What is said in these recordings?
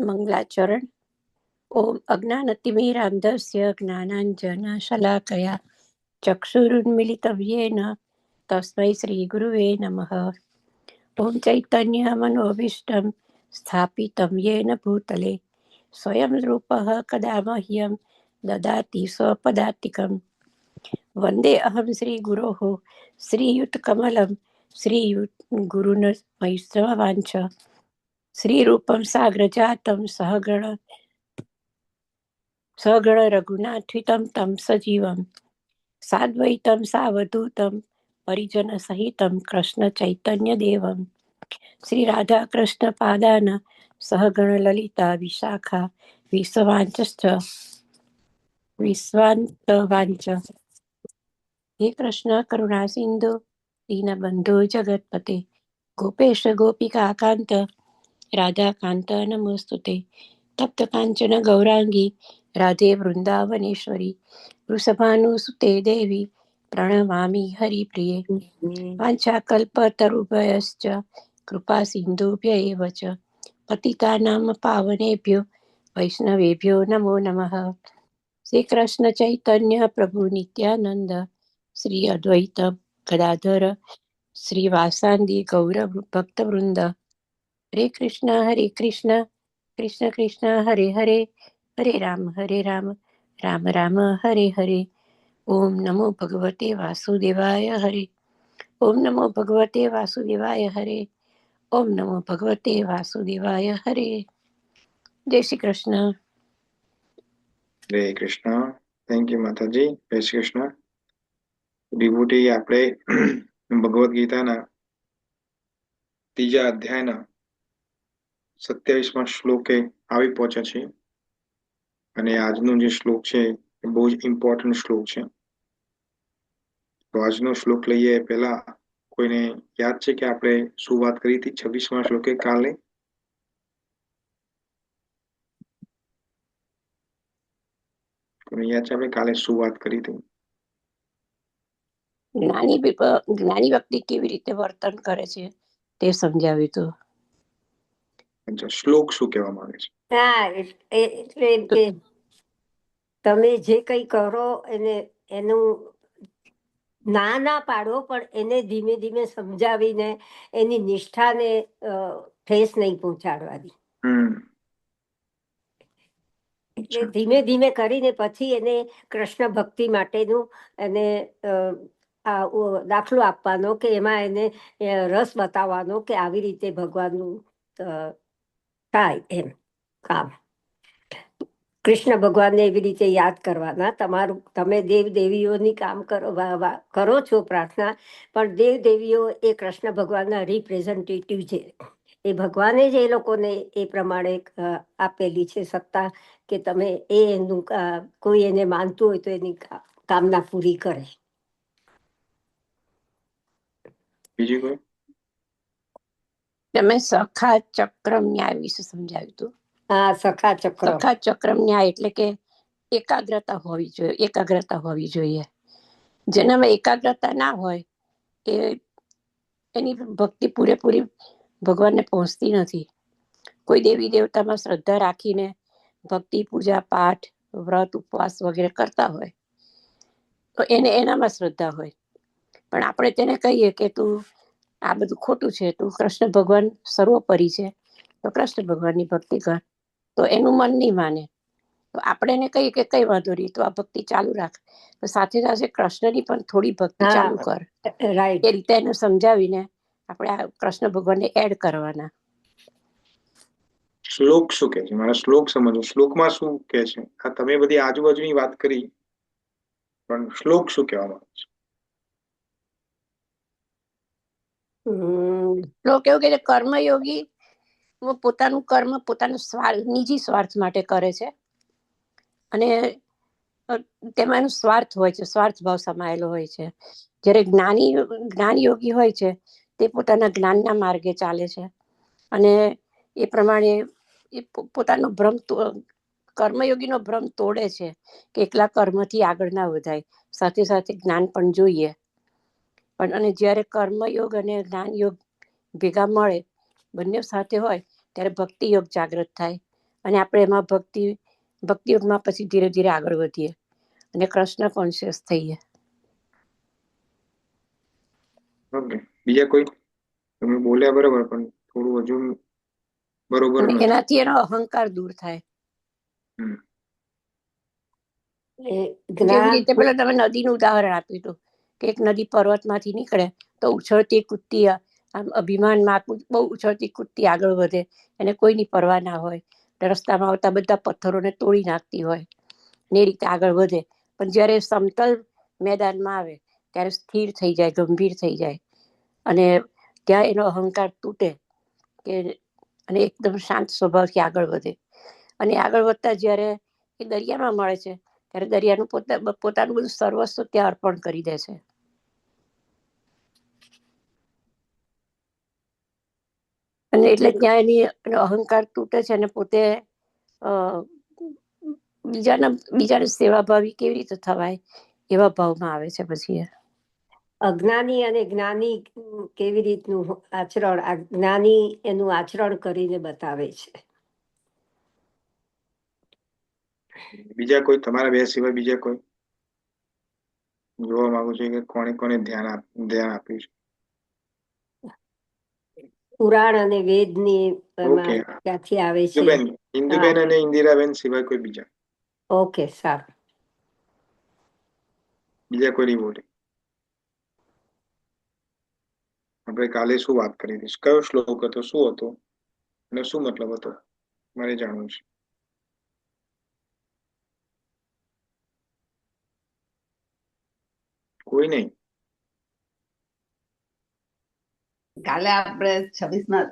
મંગલાચરણ. ઓમ અજ્ઞાનતિમિરાંધસ્ય જ્ઞાનાંજનશલાકયા ચક્ષુરુન્મિલિતવ્યેન તસ્મૈ શ્રીગુરુવે નમઃ. ઓમ ચૈતન્યમનોભીષ્ટં સ્થાપિतं યેન ભૂતલે સ્વયં રૂપઃ કદા મહ્યં દદાતિ સ્વપદાતિકં. વંદે અહં શ્રીગુરોઃ શ્રીયુતકમलं શ્રીયુતગુરૂन् વૈષ્ણવાંશ્ચ શ્રીરૂપં સાગ્રજાतं સહગણ રઘુનાથિतं तं સજીવં સાદ્વૈतं સાવધૂतं પરિજનસહિतं કૃષ્ણ ચૈતન્ય દેવં શ્રી રાધા કૃષ્ણ પાદાન સહગણ લલિતા વિશાખા વિશ્વાંતવાંચ. હે કૃષ્ણ કરુણા સિંધુ દીનબંધુ જગતપતે ગોપેશ ગોપિકા કાંત રાધા કાંત નમોસ્તુતે. તપ્ત કાંચન ગૌરાંગી રાધે વૃંદાવનેશ્વરી વૃષભાનુસુતે દેવી પ્રણમામિ હરિપ્રિયે. વાંછાકલ્પતરુભ્યશ્ચ કૃપા સિંધુભ્ય એવ ચ પતિતાનાં પાવનેભ્યો વૈષ્ણવેભ્યો નમો નમઃ. શ્રી કૃષ્ણ ચૈતન્ય પ્રભુ નિત્યાનંદ શ્રી અદ્વૈત ગદાધર શ્રીવાસાદિ ગૌર ભક્તવૃંદ. હરે કૃષ્ણ કૃષ્ણ કૃષ્ણ હરે હરે હરે રામ રામ રામ હરે હરે. ઓમ નમો ભગવતે વાસુદેવાય હરે. ઓમ નમો ભગવતે વાસુદેવાય હરે. ઓમ નમો ભગવતે વાસુદેવાય હરે. જય શ્રી કૃષ્ણ. જય કૃષ્ણ. થેન્ક યુ માતાજી. જય શ્રી કૃષ્ણ. વિભૂતિ આપણે ભગવદ્ ગીતાના 3જા અધ્યાયના 27મા શ્લોકે આવી પહોંચ્યા છીએ અને આજનો જે શ્લોક છે એ બહુ જ ઇમ્પોર્ટન્ટ શ્લોક છે. તો આજનો શ્લોક લઈએ પહેલા કોઈને યાદ છે કે આપણે શું વાત કરી હતી 26મા શ્લોકે કાલે? કોઈને યાદ છે આપણે કાલે શું વાત કરી હતી? જ્ઞાની વ્યક્તિ કેવી રીતે વર્તન કરે છે તે સમજાવ્યું હતું. શ્લોક શું કહેવા માંગે છે? હા, એટલે કે તમે જે કઈ કરો એનું ના પાડો, પણ એને ધીમે ધીમે સમજાવીને એની નિષ્ઠાને ઠેસ નહીં પહોંચાડવાની. એટલે ધીમે ધીમે કરીને પછી એને કૃષ્ણ ભક્તિ માટેનું એને દાખલો આપવાનો કે એમાં એને રસ બતાવવાનો કે આવી રીતે ભગવાનનું થાય એમ કામ. કૃષ્ણ ભગવાનને એવી રીતે યાદ કરવાના. તમે દેવ દેવીઓની કામ કરો છો પ્રાર્થના, પણ દેવ દેવીઓ એ કૃષ્ણ ભગવાનના રિપ્રેઝેન્ટેટિવ છે. એ ભગવાને જ એ લોકોને એ પ્રમાણે આપેલી છે સત્તા કે તમે એનું કોઈ એને માનતું હોય તો એની કામના પૂરી કરે. બીજી કોઈ? તમે સખા ચક્રમ ન્યાય વિશે સમજાવ્યું હતું. હા, સખા ચક્રમ ન્યાય એટલે કે એકાગ્રતા હોવી જોઈએ. જેનામાં એકાગ્રતા ના હોય એની ભક્તિ પૂરેપૂરી ભગવાનને પહોંચતી નથી. કોઈ દેવી દેવતામાં શ્રદ્ધા રાખીને ભક્તિ પૂજા પાઠ વ્રત ઉપવાસ વગેરે કરતા હોય તો એને એનામાં શ્રદ્ધા હોય, પણ આપણે તેને કહીએ કે તું આ બધું ખોટું છે, તું કૃષ્ણ ભગવાન સર્વોપરી છે તો કૃષ્ણ ભગવાનની ભક્તિ કર, તો એનું મન નહીં માને. તો આપણે એને કહીએ કે કઈ વાંધો નહીં, તો આ ભક્તિ ચાલુ રાખ, તો સાથે સાથે કૃષ્ણની પણ થોડી ભક્તિ ચાલુ કર. રાઈટ. એ રીતે એને સમજાવીને આપણે આ કૃષ્ણ ભગવાનને એડ કરવાના. શ્લોક શું કે છે? મારા શ્લોક સમજો. શ્લોકમાં શું કે છે? આ તમે બધી આજુબાજુની વાત કરી, પણ શ્લોક શું કહેવા માંગે છે? શ્લોક એવું કે કર્મયોગી પોતાનું કર્મ પોતાના નિજી સ્વાર્થ માટે કરે છે અને તેમાં એનો સ્વાર્થ હોય છે, સ્વાર્થ ભાવ સમાયેલો હોય છે. જ્યારે જ્ઞાન યોગી હોય છે તે પોતાના જ્ઞાનના માર્ગે ચાલે છે અને એ પ્રમાણે એ પોતાનો ભ્રમ કર્મયોગીનો ભ્રમ તોડે છે કે એકલા કર્મથી આગળ ના વધાય, સાથે સાથે જ્ઞાન પણ જોઈએ. પણ અને જ્યારે કર્મયોગ અને જ્ઞાન યોગ ભેગા મળે, બંને સાથે હોય ત્યારે ભક્તિ યોગ જાગૃત થાય અને આપણે એમાં ભક્તિયોગમાં પછી ધીરે ધીરે આગળ વધીએ અને કૃષ્ણ કોન્શિયસ થઈએ. ઓકે, બીજા કોઈ? તમે બોલ્યા બરોબર, પણ થોડું હજુ બરોબર અને નથી. એનાથી એનો અહંકાર દૂર થાય. જેવી રીતે પેલા તમે નદીનું ઉદાહરણ આપ્યું હતું કે એક નદી પર્વતમાંથી નીકળે તો ઉછળતી કૂદતી આમ અભિમાનમાં બહુ ઉછળતી કૂદતી આગળ વધે, એને કોઈની પરવા ના હોય, રસ્તામાં આવતા બધા પથ્થરોને તોડી નાખતી હોય ને એ રીતે આગળ વધે. પણ જ્યારે સમતલ મેદાનમાં આવે ત્યારે સ્થિર થઈ જાય, ગંભીર થઈ જાય અને ત્યાં એનો અહંકાર તૂટે કે અને એકદમ શાંત સ્વભાવથી આગળ વધે. અને આગળ વધતા જ્યારે એ દરિયામાં મળે છે ત્યારે દરિયાનું પોતાનું બધું સર્વસ્વ ત્યાં અર્પણ કરી દે છે. અને એટલે ત્યાં એનો અહંકાર તૂટે છે અને પોતે બીજાને સેવાભાવી કેવી રીતે થવાય એવા ભાવમાં આવે છે. પછી અજ્ઞાની અને જ્ઞાની કેવી રીતનું આચરણ, જ્ઞાની એનું આચરણ કરીને બતાવે છે. બીજા કોઈ? તમારા બે સિવાય બીજા કોઈ જોવા માંગુ છું કે કોને કોને ધ્યાન આપ્યું છે? પુરાણ અને વેદની ઓકે, ક્યાંથી આવે છે? ઇન્દુબેન અને ઇન્દિરાબેન સિવાય કોઈ બીજા? ઓકે, સારું. બીજા કોઈ નહીં બોલે? આપણે કાલે શું વાત કરી હતી? કયો શ્લોક હતો, શું હતો અને શું મતલબ હતો, મારે જાણવું છે. કોઈ નહીં? કાલે આપણે 25મા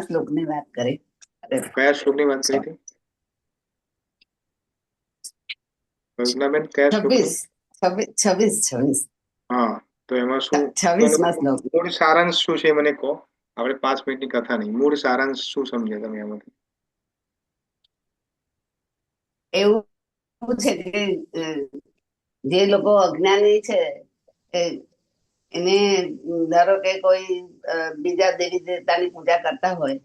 શ્લોકની વાત કરી. કયા શ્લોકની વાત કરી હતી કલ્પનાબેન? કયા શ્લોક? 26. હા, તો એમાં શું 26મા શ્લોક. મૂળ સારાંશ શું છે મને કહો. આપણે 5 મિનિટની કથા નહીં, મૂળ સારાંશ શું સમજ્યા તમે એમાંથી? એવું છે કે જે લોકો અજ્ઞાની છે એને ધારો કે કોઈ બીજા દેવી દેવતાની પૂજા કરતા હોય,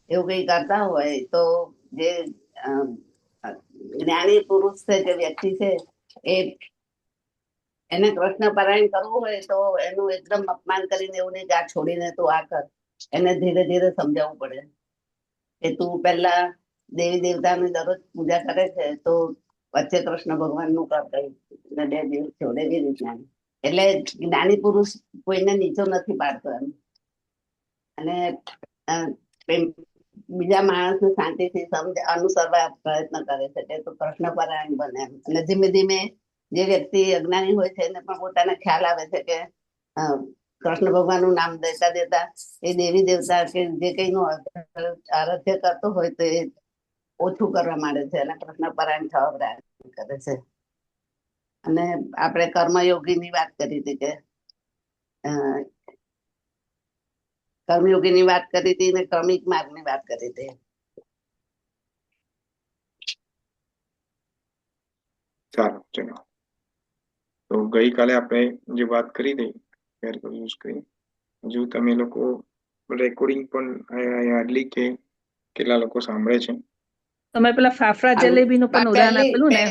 એવું કઈ કરતા હોય તો જે જ્ઞાની પુરુષ છે, જે વ્યક્તિ છે, એને કૃષ્ણ પારાયણ કરવું હોય તો એનું એકદમ અપમાન કરીને એવું નહીં કે આ છોડીને તું આ કર. એને ધીરે ધીરે સમજાવવું પડે કે તું પહેલા દેવી દેવતાની દરરોજ પૂજા કરે છે તો વચ્ચે કૃષ્ણ ભગવાન નું કર કઈ 2 દિવસ છોડે એવી રીતના. એટલે જ્ઞાની પુરુષ કોઈને નીચો નથી પાડતો એમ, અને બીજા માણસને શાંતિથી અનુસરવા પ્રયત્ન કરે છે તો કૃષ્ણ પારાયણ બને એમ. અને ધીમે ધીમે જે વ્યક્તિ અજ્ઞાની હોય છે એને પણ પોતાને ખ્યાલ આવે છે કે કૃષ્ણ ભગવાન નું નામ દેતા દેતા એ દેવી દેવતા કે જે કઈ નું આરાધ્ય કરતો હોય તો એ ઓછું કરવા માંડે છે અને કૃષ્ણ પારાયણ થવા પ્રયત્ન કરે છે. અને આપણે કર્મયોગી ની વાત કરી હતી કે કર્મયોગી ની વાત કરી હતી ને ક્રમિક માર્ગ ની વાત કરી હતી. સારું, ચલો. તો ગઈકાલે આપણે જે વાત કરી હતી શેર કર્યું સ્ક્રીન, હજુ તમે લોકો રેકોર્ડિંગ પણ હાર્ડલી કે કેટલા લોકો સાંભળે છે? તમે પેલા ફાફડા જલેબી નું પણ ઉદાહરણ આપેલું ને,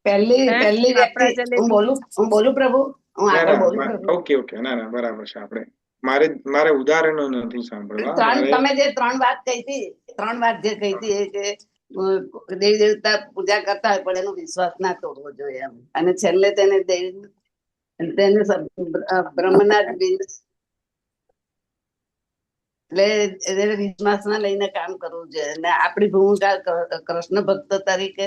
પહેલી વ્યક્તિ હું બોલું પ્રભુ, હું આગળ બોલું પ્રભુ. ઓકે, ના બરાબર છે. આપણે મારે ઉદાહરણો નથી સાંભળવા. તમે જે 3 વાત કહી હતી, 3 વાત જે કહી હતી એ કે દેવી દેવતા પૂજા કરતા હોય પણ એનો વિશ્વાસ ના તોડવો જોઈએ એમ. અને છેલ્લે તેને બ્રહ્મના એટલે વિશ્વાસ ના લઈને કામ કરવું જોઈએ. અને આપણી ભૂમિકા કૃષ્ણ ભક્ત તરીકે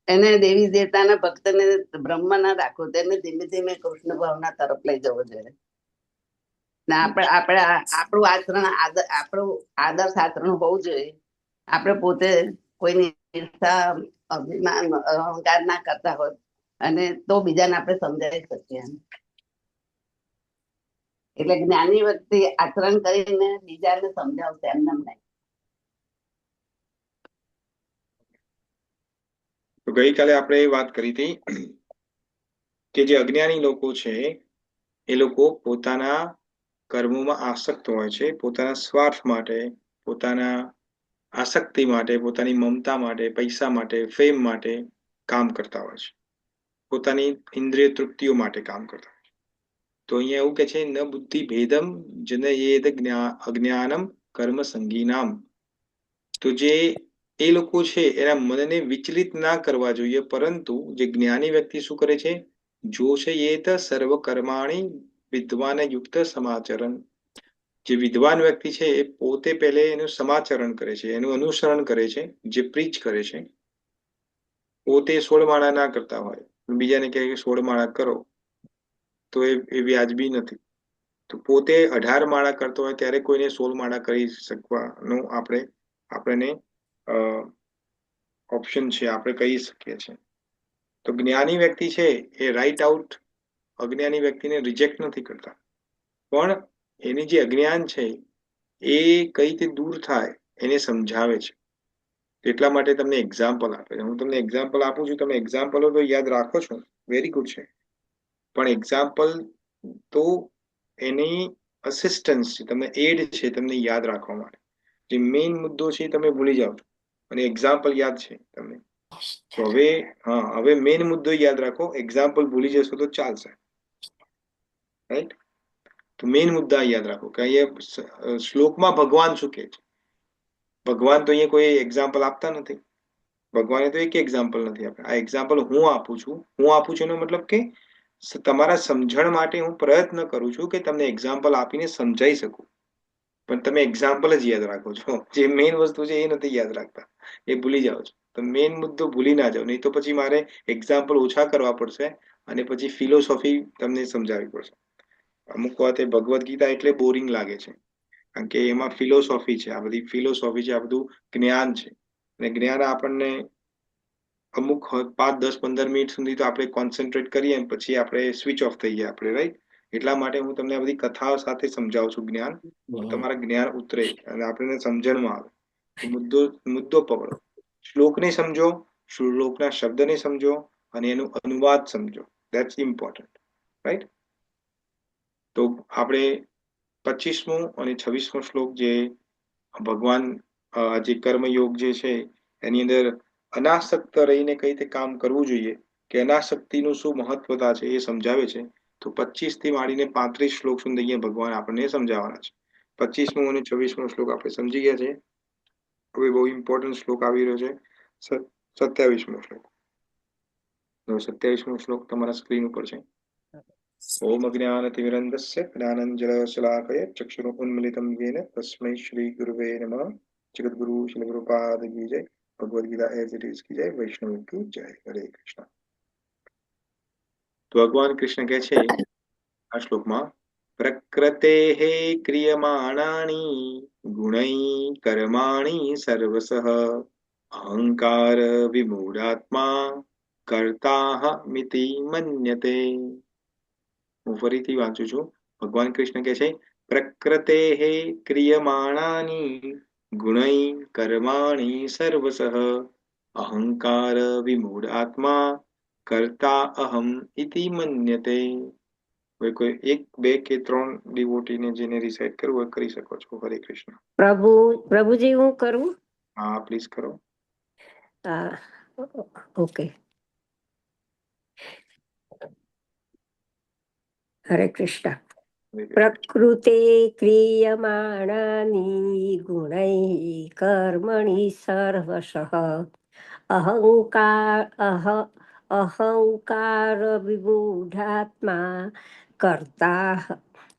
એને દેવી દેવતાના ભક્તને બ્રહ્મ ના રાખવો, તેને ધીમે ધીમે કૃષ્ણ ભાવના તરફ લઈ જવો જોઈએ. આપણે આપણું આચરણ આપણું આદર્શ આચરણ હોવું જોઈએ. આપણે પોતે કોઈની ઈર્ષા અભિમાન અહંકાર ના કરતા હોય અને તો બીજાને આપણે સમજાવી શકીએ. એટલે જ્ઞાની વ્યક્તિ આચરણ કરીને બીજાને સમજાવશે એમને નહીં. તો ગઈકાલે આપણે વાત કરી હતી કે જે અજ્ઞાની લોકો છે એ લોકો પોતાના કર્મોમાં આસક્ત હોય છે, પોતાના સ્વાર્થ માટે, પોતાના આસક્તિ માટે, પોતાની મમતા માટે, પૈસા માટે, ફેમ માટે કામ કરતા હોય છે, પોતાની ઇન્દ્રિય તૃપ્તિઓ માટે કામ કરતા હોય છે. તો અહીંયા એવું કે છે, ન બુદ્ધિ ભેદમ જનયેદ અજ્ઞાનમ કર્મ સંગીનામ. તો જે એ લોકો છે એના મનને વિચલિત ના કરવા જોઈએ, પરંતુ જે જ્ઞાની વ્યક્તિ શું કરે છે, જોશયેત સર્વ કર્માણી વિદ્વાન યુક્ત સમાચરણ. જે વિદ્વાન વ્યક્તિ છે એ પોતે પહેલે એનું સમાચરણ કરે છે, એનું અનુસરણ કરે છે, જે પ્રીચ કરે છે. પોતે 16 માળા ના કરતા હોય, બીજાને કહે કે 16 માળા કરો, તો એ વ્યાજબી નથી. તો પોતે 18 માળા કરતો હોય ત્યારે કોઈને 16 માળા કરી શકવાનું આપણને ઓપ્શન છે, આપણે કહી શકીએ છીએ. તો જ્ઞાની વ્યક્તિ છે એ રાઈટ આઉટ અજ્ઞાની વ્યક્તિને રિજેક્ટ નથી કરતા, પણ એની જે અજ્ઞાન છે એ કઈ રીતે દૂર થાય એને સમજાવે છે. એટલા માટે તમને એક્ઝામ્પલ આપે છે. હું તમને એક્ઝામ્પલ આપું છું, તમે એક્ઝામ્પલો તો યાદ રાખો છો, વેરી ગુડ છે, પણ એક્ઝામ્પલ તો એની અસિસ્ટન્સ છે, તમને એડ છે તમને યાદ રાખવા માટે. જે મેઇન મુદ્દો છે એ તમે ભૂલી જાઓ છો અને એક્ઝામ્પલ યાદ છે તમને. તો હવે મેઇન મુદ્દો યાદ રાખો, એક્ઝામ્પલ ભૂલી જશો તો ચાલશે, રાઈટ? તો મેઇન મુદ્દા યાદ રાખો કે અહીંયા શ્લોકમાં ભગવાન શું કહે છે. ભગવાન તો અહીંયા કોઈ એક્ઝામ્પલ આપતા નથી, ભગવાને તો એક એક્ઝામ્પલ નથી આપ્યા. આ એક્ઝામ્પલ હું આપું છું એનો મતલબ કે તમારા સમજણ માટે હું પ્રયત્ન કરું છું કે તમને એક્ઝામ્પલ આપીને સમજાઈ શકું, પણ તમે એક્ઝામ્પલ જ યાદ રાખો છો, જે મેઇન વસ્તુ છે એ નથી યાદ રાખતા, એ ભૂલી જાઓ છો. તો મેઇન મુદ્દો ભૂલી ના જાઓ, નહીં તો પછી મારે એક્ઝામ્પલ ઓછા કરવા પડશે અને પછી ફિલોસોફી તમને સમજાવવી પડશે. અમુક વખતે ભગવદ્ ગીતા એટલે બોરિંગ લાગે છે, કારણ કે એમાં ફિલોસોફી છે, આ બધી ફિલોસોફી છે, આ બધું જ્ઞાન છે. અને જ્ઞાન આપણને અમુક 5, 10, 15 મિનિટ સુધી તો આપણે કોન્સન્ટ્રેટ કરીએ પછી આપણે સ્વિચ ઓફ થઈ જાય આપણે, રાઈટ? એટલા માટે હું તમને આ બધી કથાઓ સાથે સમજાવું છું જ્ઞાન, તમારા જ્ઞાન ઉતરે અને આપણને સમજણમાં આવે. તો મુદ્દો પકડો, શ્લોકને સમજો, શ્લોકના શબ્દને સમજો અને એનું અનુવાદ સમજો. That's important, right? તો આપણે 25મો અને 26મો શ્લોક જે ભગવાન જે કર્મયોગ જે છે એની અંદર અનાસક્ત રહીને કઈ રીતે કામ કરવું જોઈએ, કે અનાસક્તિનું શું મહત્વતા છે એ સમજાવે છે. તો 25 થી માંડીને 35 શ્લોક સુધી અહીંયા ભગવાન આપણને સમજાવવાના છે. 25મો અને 26મો શ્લોક આપણે સમજી ગયા છે. હવે બહુ ઇમ્પોર્ટન્ટ શ્લોક આવી રહ્યો છે, 27મો શ્લોક. 27મો શ્લોક તમારા સ્ક્રીન ઉપર છે. ઓમ અજ્ઞાનતિમિરન્ધસ્ય જ્ઞાનંજનશલાકયા ચક્ષુરુન્મિલિतं येन तस्मै श्री गुरुवे नमः. जगद्गुरु श्री गुरुपाद की जय. Bhagavad Gita as it is की जय. वैष्णव की जय. हरे कृष्ण. तो भगवान कृष्ण કહે છે આ શ્લોકમાં, પ્રકૃતેઃ ક્રિયમાણાનિ ગુણૈ કર્માણિ સર્વસઃ અહંકાર વિમૂઢાત્મા કર્તાહમિતિ મન્યતે. હું ફરીથી વાંચું છું. ભગવાન કૃષ્ણ કહે છે, પ્રકૃતેઃ ક્રિયમાણાનિ ગુણૈ કર્માણિ સર્વસઃ અહંકાર વિમૂઢાત્મા કર્તા અહમ ઇતિ મન્યતે. હવે કોઈ 1, 2 કે 3 ડિવોટીને જેને રિસાઇટ કરવું હોય કરી શકો છો. હરે કૃષ્ણ. પ્રભુજી હું કરું? હા, પ્લીઝ કરો. ઓકે. હરે કૃષ્ણ. પ્રકૃતે ક્રિયમાણાનિ ગુણૈ કર્મણિ સર્વશઃ અહંકાર વિમૂઢાત્મા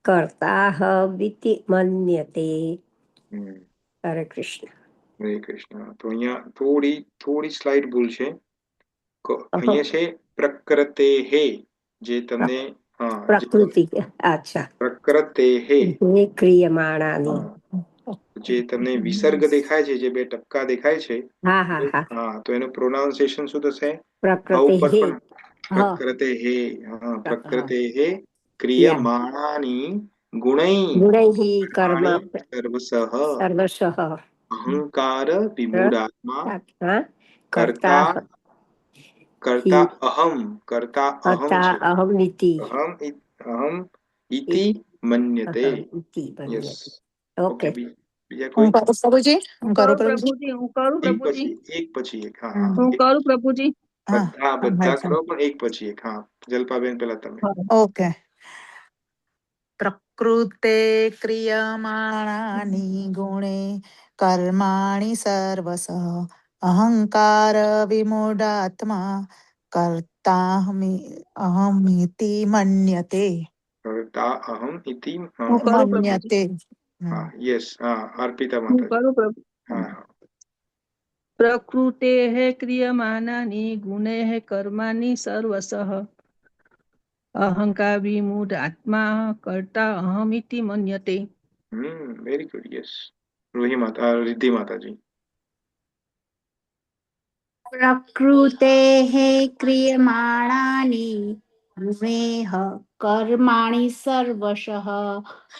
કર્તાહમિતિ મન્યતે. હરે કૃષ્ણ. હરે કૃષ્ણ. તો અહીંયા થોડી સ્લાઇડ ભૂલ છે. અહીંયા છે પ્રકૃતેઃ, જે તમને પ્રકૃતિ, અચ્છા, પ્રકૃતેઃ ક્રિયમાણાની, જે તમને વિસર્ગ દેખાય છે, જે 2 ટપકા દેખાય છે, હા, તો એનું પ્રોનાઉન્સિએશન શું થશે? પ્રકૃતિ પ્રકૃતેઃ. પ્રકૃતેઃ ક્રિયમાણાનિ ગુણૈ સર્વશઃ અહંકાર વિમૂઢાત્મા કર્તા અહમ ઇતિ મન્યતે. ઇતિ યસ. મન્યતે. Okay, okay. બીજા હું કોઈ? કરું પ્રભુજી, હું કરું પ્રભુજી. પ્રભુજી, હું કરું એક પ્રભુજી, પછી એક. હા, હમ. હું એક. કરું પ્રભુજી. હા, બધા હા, કરો, પણ એક પછી એક. હા, જલ્પાબેન પેલા તમે. ઓકે. પ્રકૃતે ક્રિયમાણાની ગુણે કર્માણि સર્વશ અહંકાર વિમૂઢાત્મા અહમિતિ મન્યતે. કરતા અહમ ઇતિ. હું કરું પ્રભુજી, મન્યતે. હા, યસ. હા, અર્પિતા હું માતાજી. કરું પ્રભુ. હા. પ્રકૃતેઃ ક્રિયમાનાનિ ગુણૈઃ કર્માણિ સર્વશઃ અહંકાર વિમૂઢ આત્મા કર્તા અહમિતિ મન્યતે. Very good. યસ. રિદ્ધિ માતાજી. प्रकृतेः क्रियमाणानि गुणैः कर्माणि सर्वशः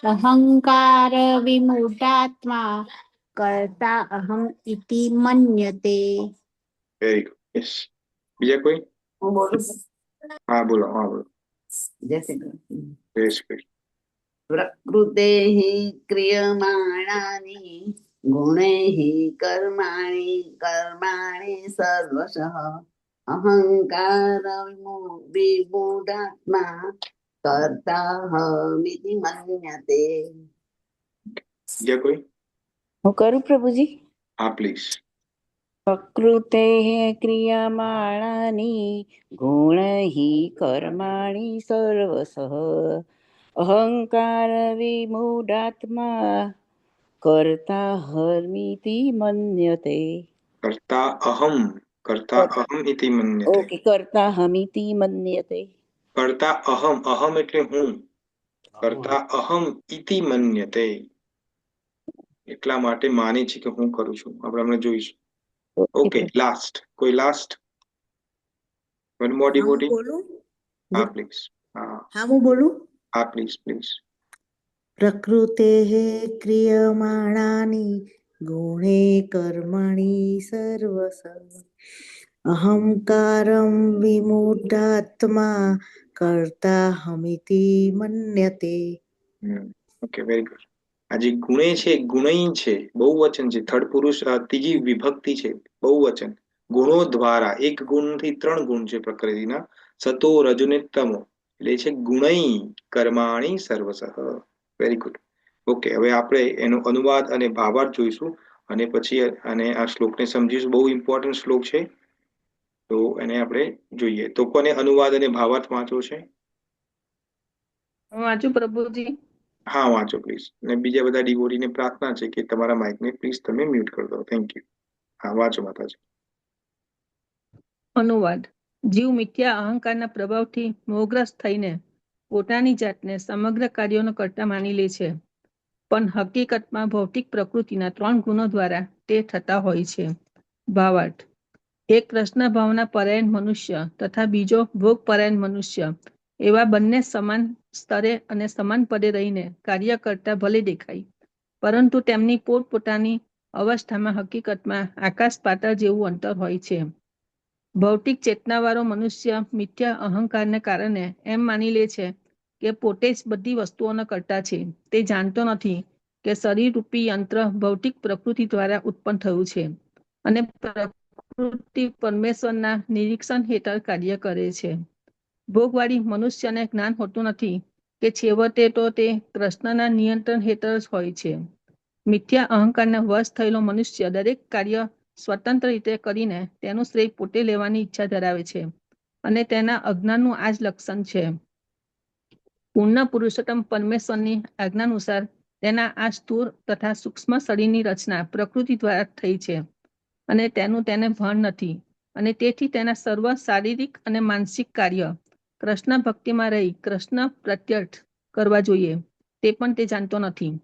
अहङ्कार विमूढात्मा कर्ता अहम् इति मन्यते. Very good. યસ. બીજા કોઈ? હું બોલું? હા, બોલો. હા, બોલો. જય શ્રી કૃષ્ણ. જય શ્રી કૃષ્ણ. પ્રકૃતેઃ ક્રિયમાણાનિ ગુણૈઃ કર્માણિ સર્વશઃ અહંકાર વિમૂઢાત્મા કર્તાહમિતિ મન્યતે. બીજા કોઈ? હું કરું પ્રભુજી. હા, પ્લીઝ. પ્રકૃતેઃ ક્રિયમાણાનિ ગુણૈઃ કર્માણિ સર્વશઃ અહંકાર વિમૂઢાત્મા કર્તા હર્મિતિ મન્યતે. કરતા અહમ ઇતિ મન્યતે. ઓકે, કર્તા હમિતિ મન્યતે. કરતા અહમ એટલે હું. કરતા અહમ ઇતિ મન્યતે, એટલા માટે માને છે કે હું કરું છું. આપણે હમણાં જોઈશું. Okay, last. કોઈ લાસ્ટ? One more devotee. હા, પ્લીઝ. હા, હા, હું બોલું. હા, પ્લીઝ. પ્રકૃતેઃ ક્રિયમાણાનિ ગુણે કર્મણિ સર્વશ અહંકારં વિમૂઢાત્મા કર્તાહમિતિ મન્યતે. Okay, very good. આ જે ગુણે છે, ગુણઈ છે, બહુવચન છે. થર્ડ પુરુષ, ત્રીજી વિભક્તિ છે, બહુવચન. ગુણો દ્વારા, એક ગુણથી 3 ગુણ છે પ્રકૃતિના. સતો, રજને, તમો. એટલે છે ગુણઈ કર્માણી સર્વશઃ. Very good. ઓકે, હવે આપણે એનો અનુવાદ અને ભાવાર્થ જોઈશું, અને પછી આ શ્લોકને સમજીશું. બહુ ઇમ્પોર્ટન્ટ શ્લોક છે, તો એને આપણે જોઈએ. તો કોને અનુવાદ અને ભાવાર્થ વાંચવો છે? હું વાંચું પ્રભુજી. હા, વાંચો પ્લીઝ. અને બીજા બધા ડિવોટીને પ્રાર્થના છે કે તમારા માઇકને પ્લીઝ તમે મ્યુટ કરી દો. Thank you. હા, વાંચો માતાજી. અનુવાદ. જીવ મિથ્યા અહંકારના પ્રભાવથી મોહગ્રસ્ત થઈને પોતાની જાતને સમગ્ર કાર્યોનો કર્તા માની લે છે, પણ હકીકતમાં ભૌતિક પ્રકૃતિના 3 ગુણો દ્વારા તે થતા હોય છે. ભાવાર્થ. એક કૃષ્ણ ભાવના પરાયણ મનુષ્ય તથા બીજો ભોગ પરાયણ મનુષ્ય, એવા બંને સમાન સ્તરે અને સમાન પદે રહીને કાર્ય કરતા ભલે દેખાય, પરંતુ તેમની પોતપોતાની અવસ્થામાં હકીકતમાં આકાશ પાતાળ જેવું અંતર હોય છે. ભૌતિક ચેતનાવાળો મનુષ્ય મિથ્યા અહંકારને કારણે એમ માની લે છે કે પોતે જ બધી વસ્તુઓનો કર્તા છે. તે જાણતો નથી કે શરીર રૂપી યંત્ર ભૌતિક પ્રકૃતિ દ્વારા ઉત્પન્ન થયું છે અને પ્રકૃતિ પરમેશ્વરના નિરીક્ષણ હેઠળ કાર્ય કરે છે. ભોગવાળી મનુષ્યને જ્ઞાન હોતું નથી કે છેવટે તો તે કૃષ્ણના નિયંત્રણ હેઠળ જ હોય છે. મિથ્યા અહંકારના વશ થયેલો મનુષ્ય દરેક કાર્ય સ્વતંત્ર રીતે કરીને તેનું શ્રેય પોતે લેવાની ઈચ્છા ધરાવે છે, અને તેના અજ્ઞાનનું આ જ લક્ષણ છે. પૂર્ણ પુરુષોત્તમ પરમેશ્વરની આજ્ઞાનુસાર તેના આ સ્થૂળ તથા સૂક્ષ્મ શરીરની રચના પ્રકૃતિ દ્વારા થઈ છે, અને તેનું તેને ભાન નથી, અને તેથી તેના સર્વ શારીરિક અને માનસિક કાર્ય કૃષ્ણ ભક્તિમાં રહી કૃષ્ણ પ્રત્યર્થ કરવા જોઈએ, તે પણ તે જાણતો નથી.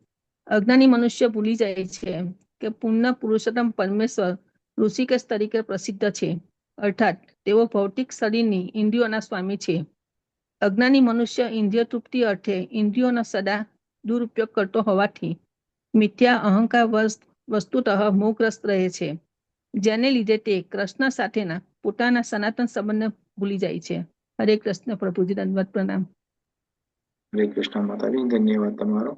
અજ્ઞાની મનુષ્ય ભૂલી જાય છે કે પૂર્ણ પુરુષોત્તમ પરમેશ્વર ઋષિકેશ તરીકે પ્રસિદ્ધ છે, અર્થાત તેઓ ભૌતિક શરીરની ઇન્દ્રિયોના સ્વામી છે. અજ્ઞાની મનુષ્ય ઇન્દ્રિય તૃપ્તિ અર્થે ઇન્દ્રિયોનો સદા દુરુપયોગ કરતો હોવાથી મિથ્યા અહંકાર વસ્તુતઃ મોહગ્રસ્ત રહે છે, જેને લીધે તે કૃષ્ણ સાથેના પોતાના સનાતન સંબંધને ભૂલી જાય છે. હરે કૃષ્ણ પ્રભુજી, દંડવત પ્રણામ. હરે કૃષ્ણ માતાજી, ધન્યવાદ તમારો.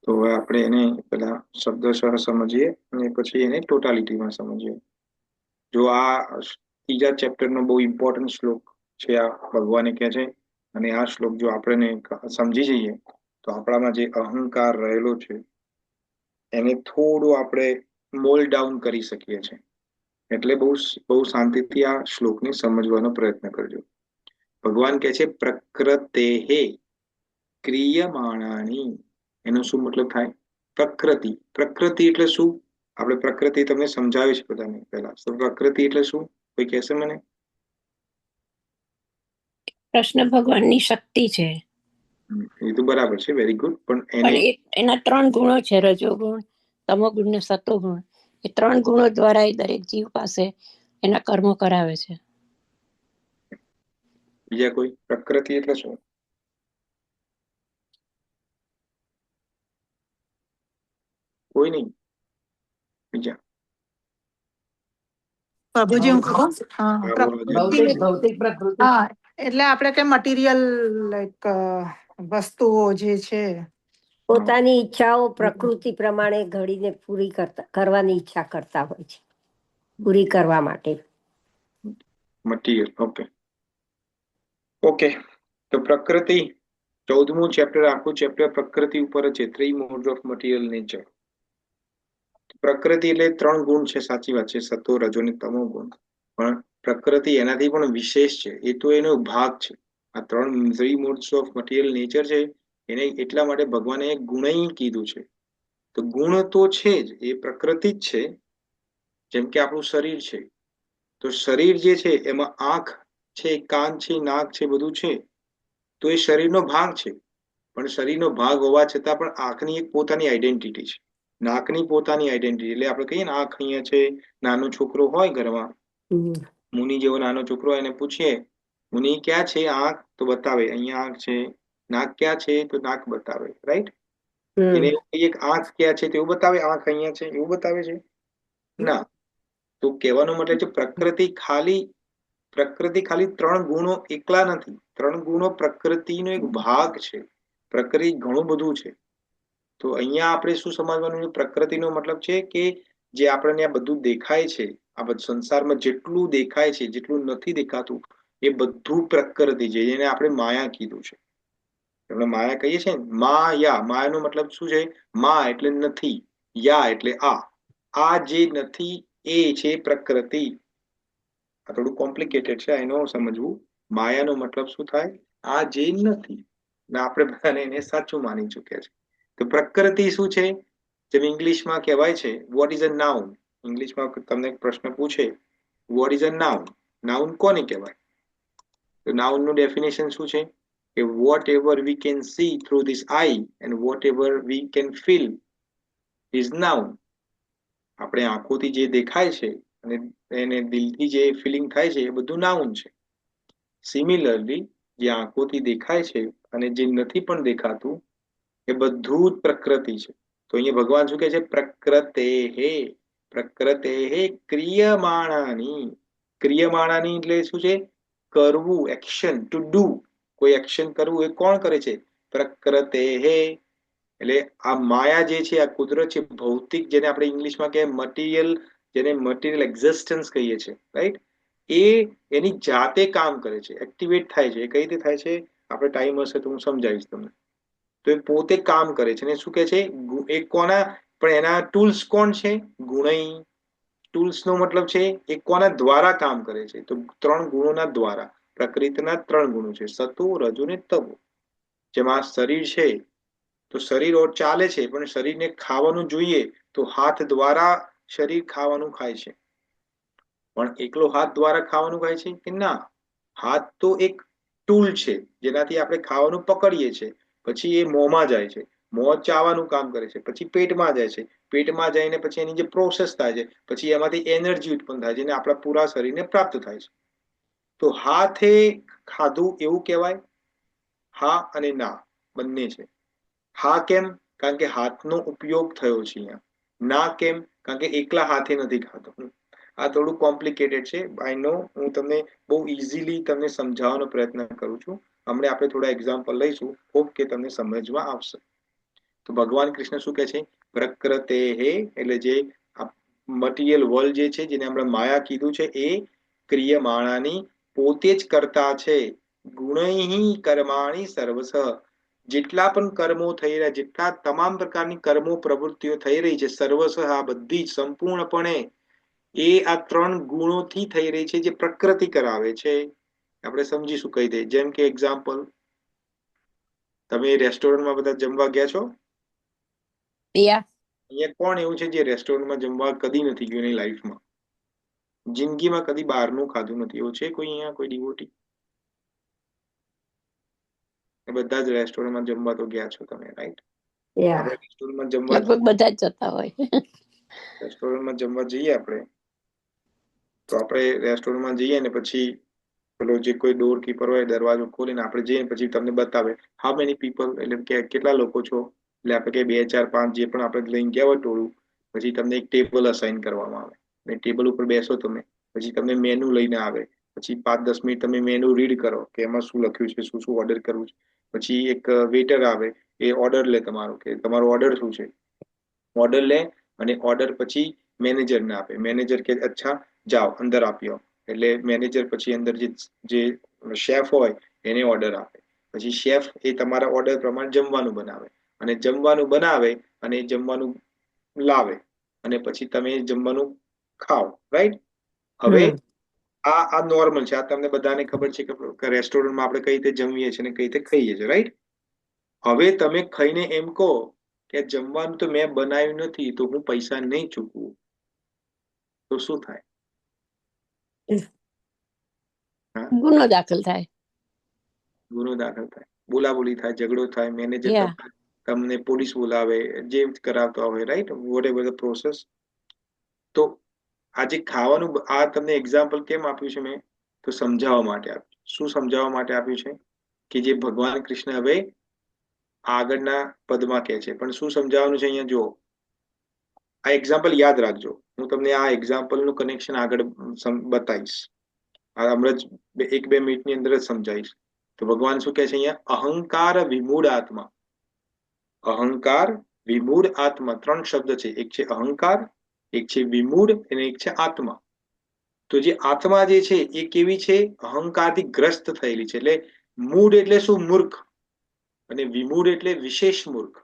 તો હવે આપણે એને પેલા શબ્દશઃ સમજીએ અને પછી એને ટોટાલિટીમાં સમજીએ. જો આ ત્રીજા ચેપ્ટરનો બહુ ઇમ્પોર્ટન્ટ શ્લોક છે, આ ભગવાને કહે છે, અને આ શ્લોક જો આપણે સમજી જઈએ તો આપણામાં જે અહંકાર રહેલો છે એને થોડું આપણે મોલ ડાઉન કરી શકીએ છીએ. એટલે બહુ શાંતિથી આ શ્લોકને સમજવાનો પ્રયત્ન કરજો. ભગવાન કહે છે પ્રકૃતેહે ક્રિયમાણાની. એનો શું મતલબ થાય? પ્રકૃતિ. પ્રકૃતિ એટલે શું? આપણે પ્રકૃતિ તમને સમજાવી છે બધાને પહેલા. તો પ્રકૃતિ એટલે શું? કોઈ કહેશે મને? કૃષ્ણ ભગવાનની શક્તિ છે. એ તો બરાબર છે, વેરી ગુડ. પણ પણ એના 3 ગુણો છે, રજોગુણ, તમોગુણ ને સતોગુણ. એ 3 ગુણો દ્વારા એ દરેક જીવ પાસે એના કર્મો કરાવે છે. બીજા કોઈ? પ્રકૃતિ એટલે શું? કોઈ નહીં? બીજા? પ્રભુજી હું કહું? ભૌતિક પ્રકૃતિ. હા, એટલે આપણે કે મટીરિયલ લાઈક વસ્તુઓ જે છે પોતાની ઈચ્છાઓ પ્રકૃતિ પ્રમાણે ઘડીને પૂરી કરવાની ઈચ્છા કરતા હોય છે, પૂરી કરવા માટે. મટીરિયલ. ઓકે. તો પ્રકૃતિ 14મું ચેપ્ટર, આખું ચેપ્ટર પ્રકૃતિ ઉપર છે. 3 મોડ્સ ઓફ મટીરિયલ નેચર. પ્રકૃતિ એટલે 3 ગુણ છે, સાચી વાત છે, સતો, રજો ને તમો ગુણ. પણ પ્રકૃતિ એનાથી પણ વિશેષ છે. એ તો એનો ભાગ છે. આ 3 મોડ્સ ઓફ મટીરિયલ નેચર છે, એને એટલા માટે ભગવાને ગુણ કીધું છે. તો ગુણ તો છે જ, એ પ્રકૃતિ જ છે. જેમ કે આપણું શરીર છે, તો શરીર જે છે એમાં આંખ છે, કાન છે, નાક છે, બધું છે. તો એ શરીરનો ભાગ છે. પણ શરીરનો ભાગ હોવા છતાં પણ આંખની એક પોતાની આઈડેન્ટિટી છે, નાકની પોતાની આઈડેન્ટિટી. એટલે આપણે કહીએ ને આંખ અહીંયા છે. નાનો છોકરો હોય ઘરમાં, મુનિ જેવો નાનો છોકરો, એને પૂછીએ મુનિ ક્યાં છે આંખ, તો બતાવે અહીંયા આંખ છે. નાક ક્યાં છે, તો નાક બતાવે. રાઈટ? એને એવું કહીએ કે આંખ ક્યાં છે, તો એવું બતાવે આંખ અહીંયા છે, એવું બતાવે છે? ના. તો કહેવાનો મતલબ છે પ્રકૃતિ ખાલી 3 ગુણો એકલા નથી. 3 ગુણો પ્રકૃતિનો એક ભાગ છે. પ્રકૃતિ ઘણું બધું છે. તો અહીંયા આપણે શું સમજવાનું છે? પ્રકૃતિનો મતલબ છે કે જે આપણને આ બધું દેખાય છે, આ બધું સંસારમાં જેટલું દેખાય છે, જેટલું નથી દેખાતું, એ બધું પ્રકૃતિ છે, જેને આપણે માયા કીધું છે. આપણે માયા કહીએ છીએ ને, માયા. માયાનો મતલબ શું છે? મા એટલે નથી, યા એટલે આ જે નથી એ છે પ્રકૃતિ. આ થોડું કોમ્પ્લિકેટેડ છે, એનો સમજવું. માયાનો મતલબ શું થાય? આ જે નથી. આપણે બધાને એને સાચું માની ચૂક્યા છે. તો પ્રકૃતિ શું છે? જેમ ઇંગ્લિશમાં કહેવાય છે, વોટ ઇઝ અ નાઉન. ઇંગ્લિશમાં તમને પ્રશ્ન પૂછે, what is a noun? Noun કોને કહેવાય? તો નાઉનનું ડેફિનેશન શું છે? કે whatever we can see through this eye and whatever we can feel is noun. આપણે આંખોથી જે દેખાય છે અને એને દિલથી જે ફિલિંગ થાય છે, એ બધું નાઉન છે. સિમિલરલી જે આંખોથી દેખાય છે અને જે નથી પણ દેખાતું, એ બધું જ પ્રકૃતિ છે. તો અહીંયા ભગવાન શું કહે છે? પ્રકૃતેહે ક્રિયમાણાની. ક્રિયમાણાની એટલે શું છે? કરવું, એક્શન, ટુ ડુ. કોઈ એક્શન કરવું, એ કોણ કરે છે? પ્રકૃતેહે. એટલે આ માયા જે છે, આ કુદરત છે, ભૌતિક, જેને આપણે ઇંગ્લિશમાં કહીએ મટીરિયલ, જેને મટીરિયલ એક્ઝિસ્ટન્સ કહીએ છીએ, રાઈટ? એ એની જાતે કામ કરે છે, એક્ટિવેટ થાય છે. એ કઈ રીતે થાય છે? આપણે ટાઈમ હશે તો હું સમજાવીશ તમને. તો એ પોતે કામ કરે છે. અને શું કે છે? એ કોના? પણ એના ટૂલ્સ કોણ છે? ગુણઈ. ટૂલ્સ નો મતલબ છે એ કોના દ્વારા કામ કરે છે? તો 3 ગુણોના દ્વારા. પ્રકૃતિના 3 ગુણો છે, સતો, રજો ને તમો. જેમાં શરીર છે, તો શરીર ચાલે છે, પણ શરીરને ખાવાનું જોઈએ તો હાથ દ્વારા શરીર ખાવાનું ખાય છે. પણ એકલો હાથ દ્વારા ખાવાનું ખાય છે કે ના? હાથ તો એક ટૂલ છે, જેનાથી આપણે ખાવાનું પકડીએ છીએ. પછી એ મોંમાં જાય છે, મોં ચાવવાનું કામ કરે છે, પછી પેટમાં જાય છે, પેટમાં જઈને પછી એની જે પ્રોસેસ થાય છે, પછી એમાંથી એનર્જી ઉત્પન્ન થાય છે, જેને આપણા પૂરા શરીરને પ્રાપ્ત થાય છે. તો હાથે ખાધું એવું કહેવાય? હા અને ના બંને છે. હા કેમ? કારણ કે હાથનો ઉપયોગ થયો છે અહીંયા. ના કેમ? કારણ કે એકલા હાથે નથી ખાતો. આ થોડું કોમ્પ્લિકેટેડ છે, આઈ નો. હું તમને બહુ ઇઝીલી તમને સમજાવવાનો પ્રયત્ન કરું છું. હમણાં આપણે થોડા એક્ઝામ્પલ લઈશું, હોપ કે તમને સમજમાં આવશે. તો ભગવાન કૃષ્ણ શું કહે છે? પ્રકૃતે હે, એટલે જે મટીરિયલ વર્લ્ડ જે છે, જેને આપણે માયા કીધું છે, એ ક્રિયમાણાની પોતે જ કરતા છે. ગુણૈ કર્માણી સર્વશ, જેટલા પણ કર્મો થઈ રહ્યા, જેટલા તમામ પ્રકારની કર્મો પ્રવૃત્તિઓ થઈ રહી છે, સર્વશ આ બધી જ સંપૂર્ણપણે એ આ 3 ગુણોથી થઈ રહી છે, જે પ્રકૃતિ કરાવે છે. આપણે સમજીશું કહી દે. જેમ કે એક્ઝામ્પલ, તમે રેસ્ટોરન્ટમાં બધા જમવા ગયા છો? યા અહીંયા કોણ એવું છે જે રેસ્ટોરન્ટમાં જમવા કદી નથી ગયું એની લાઈફમાં, જિંદગીમાં કદી બહારનું ખાધું નથી? એવું છે કોઈ અહીંયા, કોઈ ડિવોટી? બધા જ રેસ્ટોરન્ટમાં જમવા તો ગયા છો તમે, રાઈટ? આપણે રેસ્ટોરન્ટમાં જમવા લગભગ બધા જ જતા હોય. રેસ્ટોરન્ટમાં જમવા જઈએ આપણે, તો આપણે રેસ્ટોરન્ટમાં જઈએ ને પછી પેલો જે કોઈ ડોર કીપર હોય દરવાજો ખોલીને આપણે જઈએ, પછી તમને બતાવે હાઉ મેની પીપલ, એટલે કે કેટલા લોકો છો, એટલે આપણે કે 2 4 5 જે પણ આપણે લઈને ગયા હોય ટોળું, પછી તમને એક ટેબલ અસાઇન કરવામાં આવે, ને ટેબલ ઉપર બેસો તમે, પછી તમને મેનુ લઈને આવે, પછી 5-10 મિનિટ તમે મેનુ રીડ કરો કે એમાં શું લખ્યું છે, શું શું ઓર્ડર કરવું છે. પછી એક વેટર આવે, એ ઓર્ડર લે તમારો, કે તમારો ઓર્ડર શું છે, ઓર્ડર લે, અને ઓર્ડર પછી મેનેજરને આપે. મેનેજર કે અચ્છા જાઓ અંદર આપી આવો, એટલે મેનેજર પછી અંદર જે શેફ હોય એને ઓર્ડર આપે. પછી શેફ એ તમારા ઓર્ડર પ્રમાણે જમવાનું બનાવે, અને જમવાનું બનાવે અને જમવાનું લાવે, અને પછી તમે જમવાનું ખાઓ, રાઈટ? હવે આ નોર્મલ છે, આ તમને બધાને ખબર છે કે રેસ્ટોરન્ટમાં આપણે કઈ રીતે જમીએ છીએ ને કઈ રીતે ખાઈએ છીએ, રાઈટ? હવે તમે ખાઈને એમ કહો કે જમવાનું તો મેં બનાવ્યું નથી, તો હું પૈસા નહીં ચૂકવું, તો શું થાય? ગુનો દાખલ થાય. ગુનો દાખલ થાય, બોલાબોલી થાય, ઝઘડો થાય, મેનેજર Yeah. તમને પોલીસ બોલાવે, જે કરાવતા હોય, right? Whatever the process. તો આજે ખાવાનું, આ તમને એક્ઝામ્પલ કેમ આપ્યું છે મેં? તો સમજાવવા માટે આપ્યું. શું સમજાવવા માટે આપ્યું છે? કે જે ભગવાન કૃષ્ણ હવે આગળના પદમાં કહે છે, પણ શું સમજાવવાનું છે અહીંયા? જો આ એક્ઝામ્પલ યાદ રાખજો, હું તમને આ એક્ઝામ્પલનું કનેક્શન આગળ બતાવીશ, હમણાં જ 1-2 મિનિટની અંદર જ સમજાવીશ. તો ભગવાન શું કહે છે અહીંયા? અહંકાર વિમૂઢ આત્મા. અહંકાર વિમૂઢ આત્મા, 3 શબ્દ છે. એક છે અહંકાર, એક છે વિમૂઢ, અને એક છે આત્મા. તો જે આત્મા જે છે એ કેવી છે? અહંકારથી ગ્રસ્ત થયેલી છે. એટલે મૂઢ એટલે શું? મૂર્ખ. અને વિમૂઢ એટલે વિશેષ મૂર્ખ.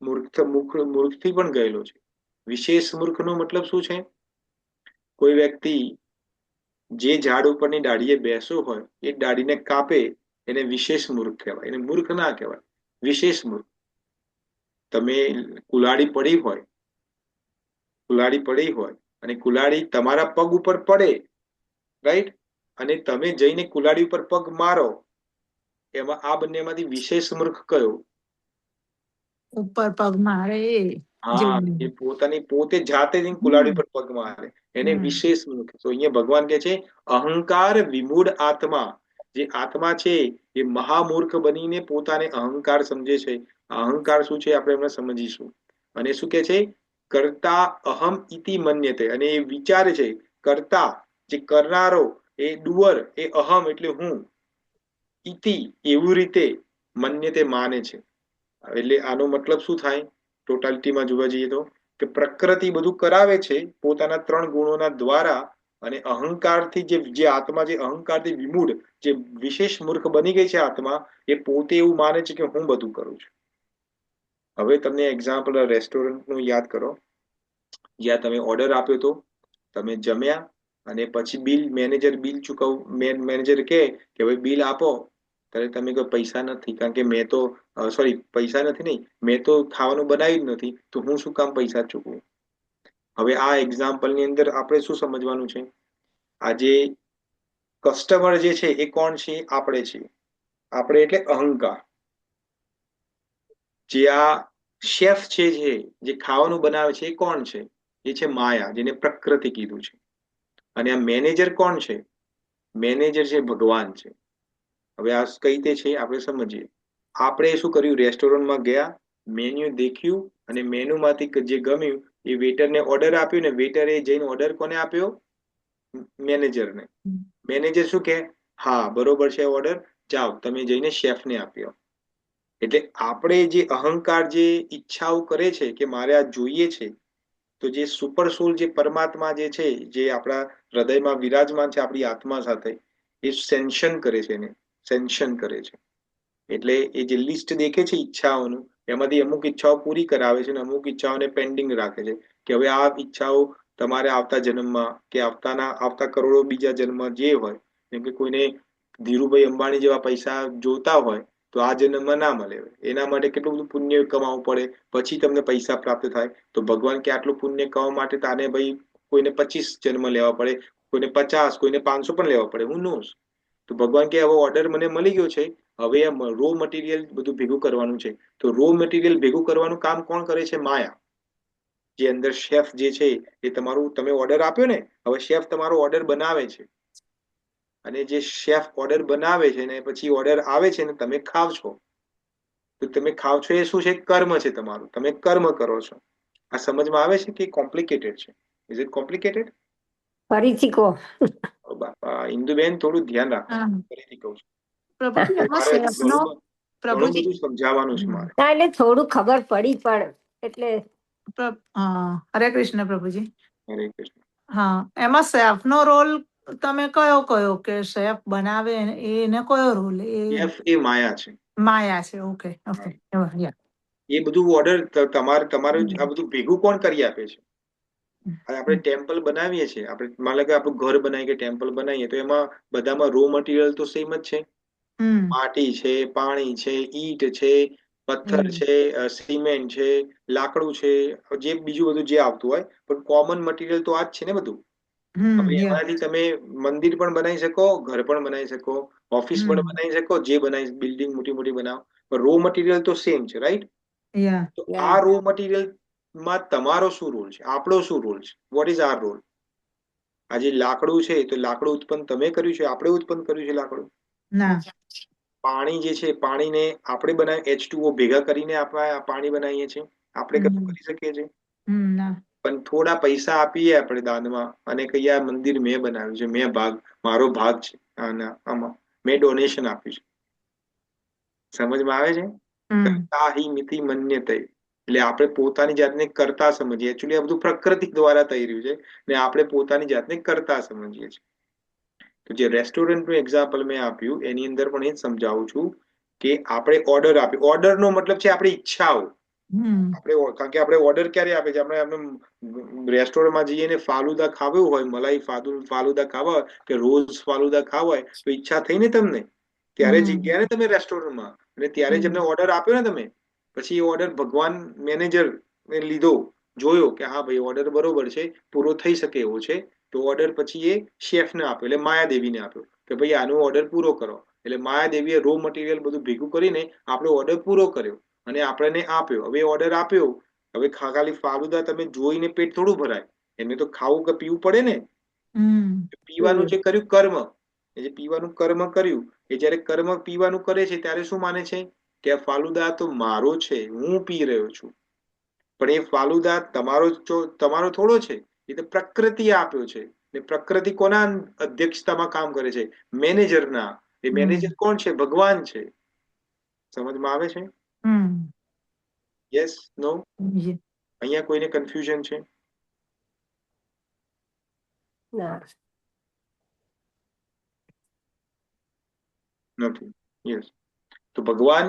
મૂર્ખથી પણ ગયેલો છે. વિશેષ મૂર્ખનો મતલબ શું છે? કોઈ વ્યક્તિ જે ઝાડ ઉપરની ડાળીએ બેસો હોય, એ ડાળીને કાપે, એને વિશેષ મૂર્ખ કહેવાય. એને મૂર્ખ ના કહેવાય, વિશેષ મૂર્ખ. તમે કુલાડી પડી હોય અને કુલાડી તમારા પગ ઉપર પડે, રાઈટ? અને તમે જઈને કુલાડી ઉપર પગ મારો, એમાં આ બંનેમાંથી વિશેષ મૂર્ખ કયો? ઉપર પગ મારે હા, એ પોતે જાતે જઈને કુલાડી પર પગ મારે, એને વિશેષ મૂર્ખ. તો અહીંયા ભગવાન કહે છે અહંકાર વિમૂઢ આત્મા. જે આત્મા છે એ મહામૂર્ખ બનીને પોતાને અહંકાર સમજે છે. અહંકાર શું છે આપણે એમને સમજીશું. અને શું કે છે? કર્તા અહમ ઇતિ મન્યતે, અને એ વિચારે છે, કર્તા જે કરનારો, એ ડુઅર, એ અહમ એટલે હું, ઇતિ એવું રીતે, મન્યતે માને છે. એટલે આનો મતલબ શું થાય ટોટાલિટીમાં જોવા જઈએ તો? કે પ્રકૃતિ બધું કરાવે છે પોતાના 3 ગુણોના દ્વારા, અને અહંકારથી જે આત્મા જે અહંકારથી વિમૂઢ, જે વિશેષ મૂર્ખ બની ગઈ છે આત્મા, એ પોતે એવું માને છે કે હું બધું કરું છું. હવે તમને એક્ઝામ્પલ રેસ્ટોરન્ટનું યાદ કરો, જ્યાં તમે ઓર્ડર આપ્યો તો, તમે જમ્યા, અને પછી મેનેજર કહે કે ભાઈ બિલ આપો, ત્યારે તમે કહો પૈસા નથી, કારણ કે પૈસા નથી નહીં, મેં તો ખાવાનું બનાવ્યું જ નથી, તો હું શું કામ પૈસા ચૂકવું? હવે આ એક્ઝામ્પલની અંદર આપણે શું સમજવાનું છે? આજે કસ્ટમર જે છે એ કોણ છે? આપણે છીએ. આપણે એટલે અહંકાર. જે આ શેફ છે, જે ખાવાનું બનાવે છે, એ કોણ છે? એ છે માયા, જેને પ્રકૃતિ કીધું છે. અને આ મેનેજર કોણ છે? મેનેજર છે ભગવાન છે. હવે આ કઈ રીતે છે આપણે સમજીએ. આપણે શું કર્યું? રેસ્ટોરન્ટમાં ગયા, મેન્યુ દેખ્યું, અને મેન્યુમાંથી જે ગમ્યું એ વેટરને ઓર્ડર આપ્યું, ને વેટરે જઈને ઓર્ડર કોને આપ્યો? મેનેજરને. મેનેજર શું કહે? હા બરોબર છે ઓર્ડર, જાઓ તમે જઈને શેફને આપ્યો. એટલે આપણે જે અહંકાર જે ઈચ્છાઓ કરે છે કે મારે આ જોઈએ છે, તો જે સુપર સોલ જે પરમાત્મા જે છે, જે આપણા હૃદયમાં વિરાજમાન છે આપણી આત્મા સાથે, એ સેન્શન કરે છે, એને સેન્શન કરે છે. એટલે એ જે લિસ્ટ દેખે છે ઈચ્છાઓનું, એમાંથી અમુક ઈચ્છાઓ પૂરી કરાવે છે અને અમુક ઈચ્છાઓને પેન્ડિંગ રાખે છે કે હવે આ ઈચ્છાઓ તમારે આવતા જન્મમાં કે આવતા કરોડો બીજા જન્મ જે હોય, જેમ કે કોઈને ધીરુભાઈ અંબાણી જેવા પૈસા જોતા હોય તો આ જન્મમાં ના મળે. એના માટે કેટલું બધું પુણ્ય કમાવવું પડે, પછી તમને પૈસા પ્રાપ્ત થાય. તો ભગવાન કે આટલું પુણ્ય કમાવા માટે તાને ભાઈ કોઈને 25 જન્મ લેવા પડે, કોઈને 50, કોઈને 500 પણ લેવા પડે, હું નોસ. તો ભગવાન કે હવે ઓર્ડર મને મળી ગયો છે, હવે આ રો મટીરિયલ બધું ભેગું કરવાનું છે. તો રો મટીરિયલ ભેગું કરવાનું કામ કોણ કરે છે? માયા. જે અંદર શેફ જે છે એ તમારું, તમે ઓર્ડર આપ્યો ને, હવે શેફ તમારો ઓર્ડર બનાવે છે. અને જે શેફ ઓર્ડર બનાવે છે ને પછી ઓર્ડર આવે છે ને તમે ખાવ છો, તો તમે ખાવ છો એ શું છે? કર્મ છે તમારું, તમે કર્મ કરો છો. આ સમજમાં આવે છે કે કોમ્પ્લિકેટેડ છે? Is it complicated? ફરીથી કહો. બાપા ઇન્દુબેન થોડું ધ્યાન રાખો, હા. ફરીથી કહું છું. પ્રભુજી એમાં મારે સેફનો ઘણું પ્રભુજી બધું સમજાવવાનું છે મારે. ના, એટલે થોડું ખબર પડી પણ એટલે હરે કૃષ્ણ પ્રભુજી. હરે કૃષ્ણ. હા, એમાં શેફનો રોલ તમે કયો કયો કે શેફ બનાવે એને કયો રોલ? એ શેફ એ માયા છે. માયા છે. Okay okay. એ બધું ઓર્ડર તમારું આ બધું ભેગું કોણ કરી આપે છે? આપણે ટેમ્પલ બનાવીએ છીએ, આપણે માનો કે આપણું ઘર બનાવીએ કે ટેમ્પલ બનાવીએ, તો એમાં બધામાં રો મટીરિયલ તો સેમ જ છે. માટી છે, પાણી છે, ઈંટ છે, પથ્થર છે, સિમેન્ટ છે, લાકડું છે, જે બીજું બધું જે આવતું હોય, પણ કોમન મટીરિયલ તો આ જ છે ને બધું. હવે એમાંથી તમે મંદિર પણ બનાવી શકો, ઘર પણ બનાવી શકો, ઓફિસ પણ બનાવી શકો, જે બનાવી બિલ્ડિંગ મોટી મોટી બનાવો, પણ રો મટીરિયલ તો સેમ છે, રાઈટ? તો આ રો મટીરિયલ માં તમારો શું રોલ છે? આપણો શું રોલ છે? What is our role? આ જે લાકડું છે, તો લાકડું ઉત્પન્ન તમે કર્યું છે? આપણે ઉત્પન્ન કર્યું છે લાકડું? ના. પાણી જે છે, પાણીને આપણે બનાવી H2O ભેગા કરીને આપણે પાણી બનાવીએ છીએ, આપણે કશું કરી શકીએ છીએ? પણ થોડા પૈસા આપીએ આપણે દાનમાં અને કહીએ આ મંદિર મેં બનાવ્યું છે, મારો ભાગ છે આમાં, મેં ડોનેશન આપ્યું છે. સમજમાં આવે છે? કર્તા હિ મિતિ મન્યતે. એટલે આપણે પોતાની જાતને કરતા સમજીએ. એકચ્યુઅલી આ બધું પ્રકૃતિ દ્વારા થઈ રહ્યું છે ને આપણે પોતાની જાતને કરતા સમજીએ છીએ. તો જે રેસ્ટોરન્ટનું એક્ઝામ્પલ મેં આપ્યું એની અંદર પણ એ જ સમજાવું છું કે આપણે ઓર્ડર આપ્યો. ઓર્ડરનો મતલબ છે આપણી ઈચ્છાઓ. કારણ કે આપણે ઓર્ડર ક્યારે આપે છે? આપણે રેસ્ટોરન્ટમાં જઈએ ને ફાલુદા ખાવું હોય, મલાઈ ફાલુદા ખાવા હોય કે રોઝ ફાલુદા ખાવા હોય, તો ઈચ્છા થઈ ને તમને, ત્યારે જ ગયા ને તમે રેસ્ટોરન્ટમાં, અને ત્યારે જ એમને ઓર્ડર આપ્યો ને તમે. પછી એ ઓર્ડર ભગવાન મેનેજર લીધો, જોયો કે હા ભાઈ ઓર્ડર બરોબર છે, પૂરો થઈ શકે એવો છે, તો ઓર્ડર પછી એ શેફને આપ્યો, એટલે માયાદેવીને આપ્યો કે ભાઈ આનો ઓર્ડર પૂરો કરો. એટલે માયાદેવીએ રો મટીરિયલ બધું ભેગું કરીને આપણો ઓર્ડર પૂરો કર્યો અને આપણને આપ્યો. હવે ઓર્ડર આપ્યો, હવે ખાલી ફાલુદા તમે જોઈને પેટ થોડું ભરાય, એમને તો ખાવું કે પીવું પડે ને. પીવાનું જે કર્યું કર્મ, એ જે પીવાનું કર્મ કર્યું, એ જયારે કર્મ પીવાનું કરે છે ત્યારે શું માને છે કે આ ફાલુદા તો મારો છે, હું પી રહ્યો છું. પણ એ ફાલુદા તમારો થોડો છે, એ તો પ્રકૃતિ આપ્યો છે. ને પ્રકૃતિ કોના અધ્યક્ષતામાં કામ કરે છે? મેનેજરના. એ મેનેજર કોણ છે? ભગવાન છે. સમજમાં આવે છે? યસ? નો? અહીંયા કોઈને કન્ફ્યુઝન છે? નથી. યસ. તો ભગવાન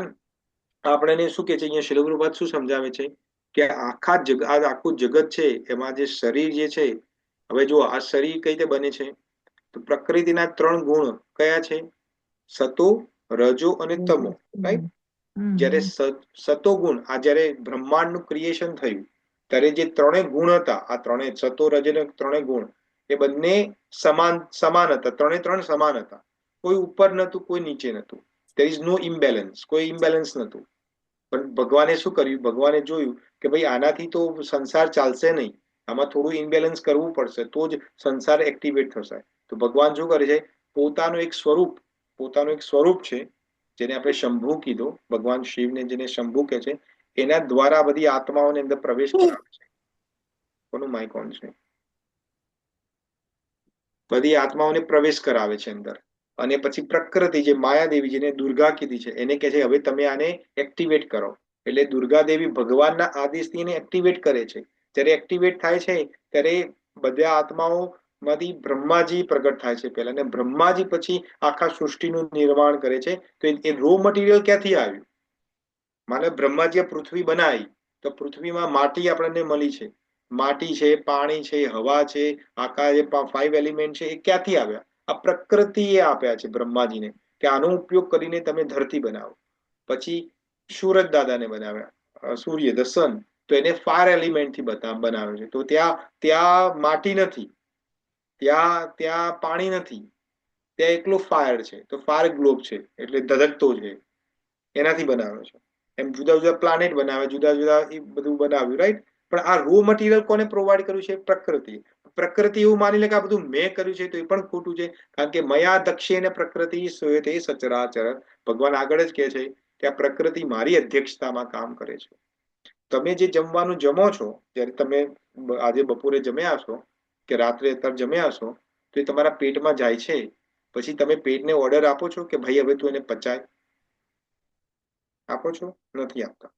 આપણને શું કે છે અહીંયા? શ્રીલ પ્રભુપાદ શું સમજાવે છે કે આખું જગત છે, એમાં જે શરીર જે છે, હવે જો આ શરીર કઈ રીતે બને છે? તો પ્રકૃતિના 3 ગુણ કયા છે? સતો, રજો અને તમો, રાઈટ? જ્યારે સતો ગુણ, આ જ્યારે બ્રહ્માંડનું ક્રિએશન થયું ત્યારે જે 3 ગુણ હતા, આ 3 સતો, રજ અને 3 ગુણ, એ બંને સમાન હતા. 3 સમાન હતા. કોઈ ઉપર નતું, કોઈ નીચે નતું. there is no imbalance, કોઈ ઇમ્બેલેન્સ નતું. પણ ભગવાને શું કર્યું? ભગવાને જોયું કે ભાઈ આનાથી તો સંસાર ચાલશે નહીં, આમાં થોડું ઇમ્બેલેન્સ કરવું પડશે, તો જ સંસાર એક્ટિવેટ થશે. તો ભગવાન શું કરે છે? પોતાનું એક સ્વરૂપ છે, જેને આપણે શંભુ કીધો, ભગવાન શિવને જેને શંભુ કહે છે, એના દ્વારા બધી આત્માઓને અંદર પ્રવેશ કરાવે છે. કોનું માઇક ઓન છે? બધી આત્માઓને પ્રવેશ કરાવે છે અંદર. અને પછી પ્રકૃતિ જે માયાદેવી જેને દુર્ગા કીધી છે એને કહે છે હવે તમે આને એક્ટિવેટ કરો. એટલે દુર્ગા દેવી ભગવાનના આદેશથી એને એક્ટિવેટ કરે છે. જ્યારે એક્ટિવેટ થાય છે ત્યારે બધા આત્માઓ માંથી બ્રહ્માજી પ્રગટ થાય છે પહેલા, અને બ્રહ્માજી પછી આખા સૃષ્ટિનું નિર્માણ કરે છે. તો એ રો મટીરિયલ ક્યાંથી આવ્યું? માને બ્રહ્માજીએ પૃથ્વી બનાવી તો પૃથ્વીમાં માટી આપણને મળી છે. માટી છે, પાણી છે, હવા છે, આકાશ, જે 5 એલિમેન્ટ છે એ ક્યાંથી આવ્યા? આ પ્રકૃતિએ આપ્યા છે બ્રહ્માજીને કે આનો ઉપયોગ કરીને તમે ધરતી બનાવો. પછી સૂરજ દાદાને બનાવ્યા, સૂર્ય ધ સન, તો એને ફાયર એલિમેન્ટ થી બનાવ્યો છે. તો ત્યાં માટી નથી, ત્યાં પાણી નથી, ત્યાં એકલું ફાયર છે. તો ફાયર ગ્લોબ છે એટલે ધધકતો છે, એનાથી બનાવ્યો છે. એમ જુદા જુદા પ્લાનેટ બનાવે, જુદા જુદા એ બધું બનાવ્યું, રાઈટ. પણ આ રો મટીરિયલ કોને પ્રોવાઈડ કર્યું છે? પ્રકૃતિ. પ્રકૃતિ એવું માની લે કે આ બધું મેં કર્યું છે, તો એ પણ ખોટું છે. કારણ કે મયા દક્ષેણ પ્રકૃતિ શ્રૂયતે સચરાચર. ભગવાન આગળ જ કહે છે કે આ પ્રકૃતિ મારી અધ્યક્ષતામાં કામ કરે છે. તમે જે જમવાનું જમો છો, જ્યારે તમે આજે બપોરે જમ્યા હશો કે રાત્રે અત્યારે જમ્યા હશો, તો એ તમારા પેટમાં જાય છે. પછી તમે પેટને ઓર્ડર આપો છો કે ભાઈ હવે તું એને પચાય? આપો છો? નથી આપતા,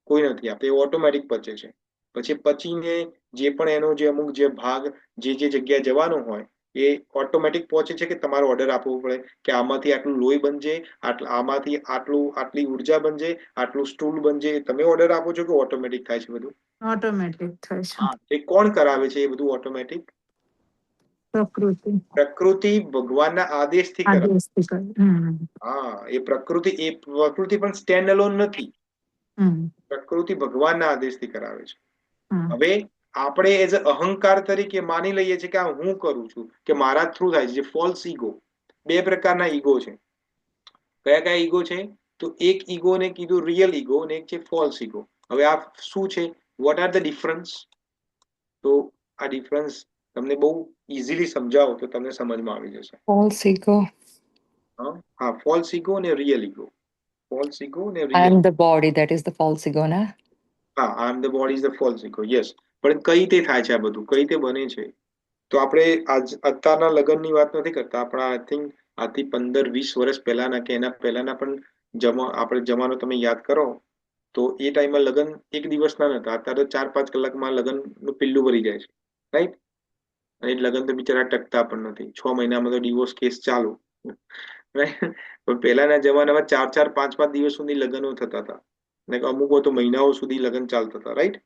કોઈ નથી આપતા. એ ઓટોમેટિક પચે છે. પછી પચીને જે પણ એનો જે અમુક જે ભાગ જે જગ્યાએ જવાનો હોય એ ઓટોમેટિક પહોંચે છે કે તમારો ઓર્ડર આપવો પડે કે આમાંથી આટલું લોહી બનજે, આમાંથી આટલી ઉર્જા બનજે, આટલું સ્ટૂલ બનજે. તમે ઓર્ડર આપો છો કે ઓટોમેટિક થાય છે બધું? ઓટોમેટિક થાય છે. હા, એ કોણ કરાવે છે એ બધું ઓટોમેટિક? પ્રકૃતિ પ્રકૃતિ ભગવાનના આદેશથી કરાવે. આદેશથી કરે. હા, એ પ્રકૃતિ પણ સ્ટેન્ડ અલોન નથી. પ્રકૃતિ ભગવાનના આદેશથી કરાવે છે. હવે આપણે એઝ અહંકાર તરીકે માની લઈએ છીએ કે આ હું કરું છું, કે મારા થ્રુ થાય છે, જે ફોલ્સ ઈગો. 2 પ્રકારના ઈગો છે. કયા કયા ઈગો છે? તો એક ઈગો ને કીધું રિયલ ઈગો, અને એક છે ફોલ્સ ઈગો. હવે આ શું છે? What are the difference? તો આ ડિફરન્સ તમને બહુ ઇઝીલી સમજાવો તો તમને સમજમાં આવી જશે. False ego. હા, ફોલ્સ ઈગો અને રિયલ ઈગો. ફોલ્સ ઈગો અને I real. am the body, that is the false ego, na? હા, I am the body is the false ego. Yes. પણ કઈ રીતે થાય છે આ બધું? કઈ રીતે બને છે? તો આપણે અત્યારના લગ્નની વાત નથી કરતા. આપણા આઈ થિંક આથી 15-20 વર્ષ પહેલાના કે એના પહેલાના પણ આપણે જમાનો તમે યાદ કરો તો એ ટાઈમમાં લગ્ન એક દિવસના નતા. અત્યારે 4-5 કલાકમાં લગ્નનું પિલ્લું ભરી જાય છે, રાઈટ? અને લગ્ન તો બિચારા ટકતા પણ નથી. 6 મહિનામાં તો ડિવોર્સ કેસ ચાલુ, રાઈટ? પણ પહેલાના જમાનામાં 4-4, 5-5 દિવસ સુધી લગ્નો થતા હતા, ને અમુક તો મહિનાઓ સુધી લગ્ન ચાલતા હતા, રાઈટ?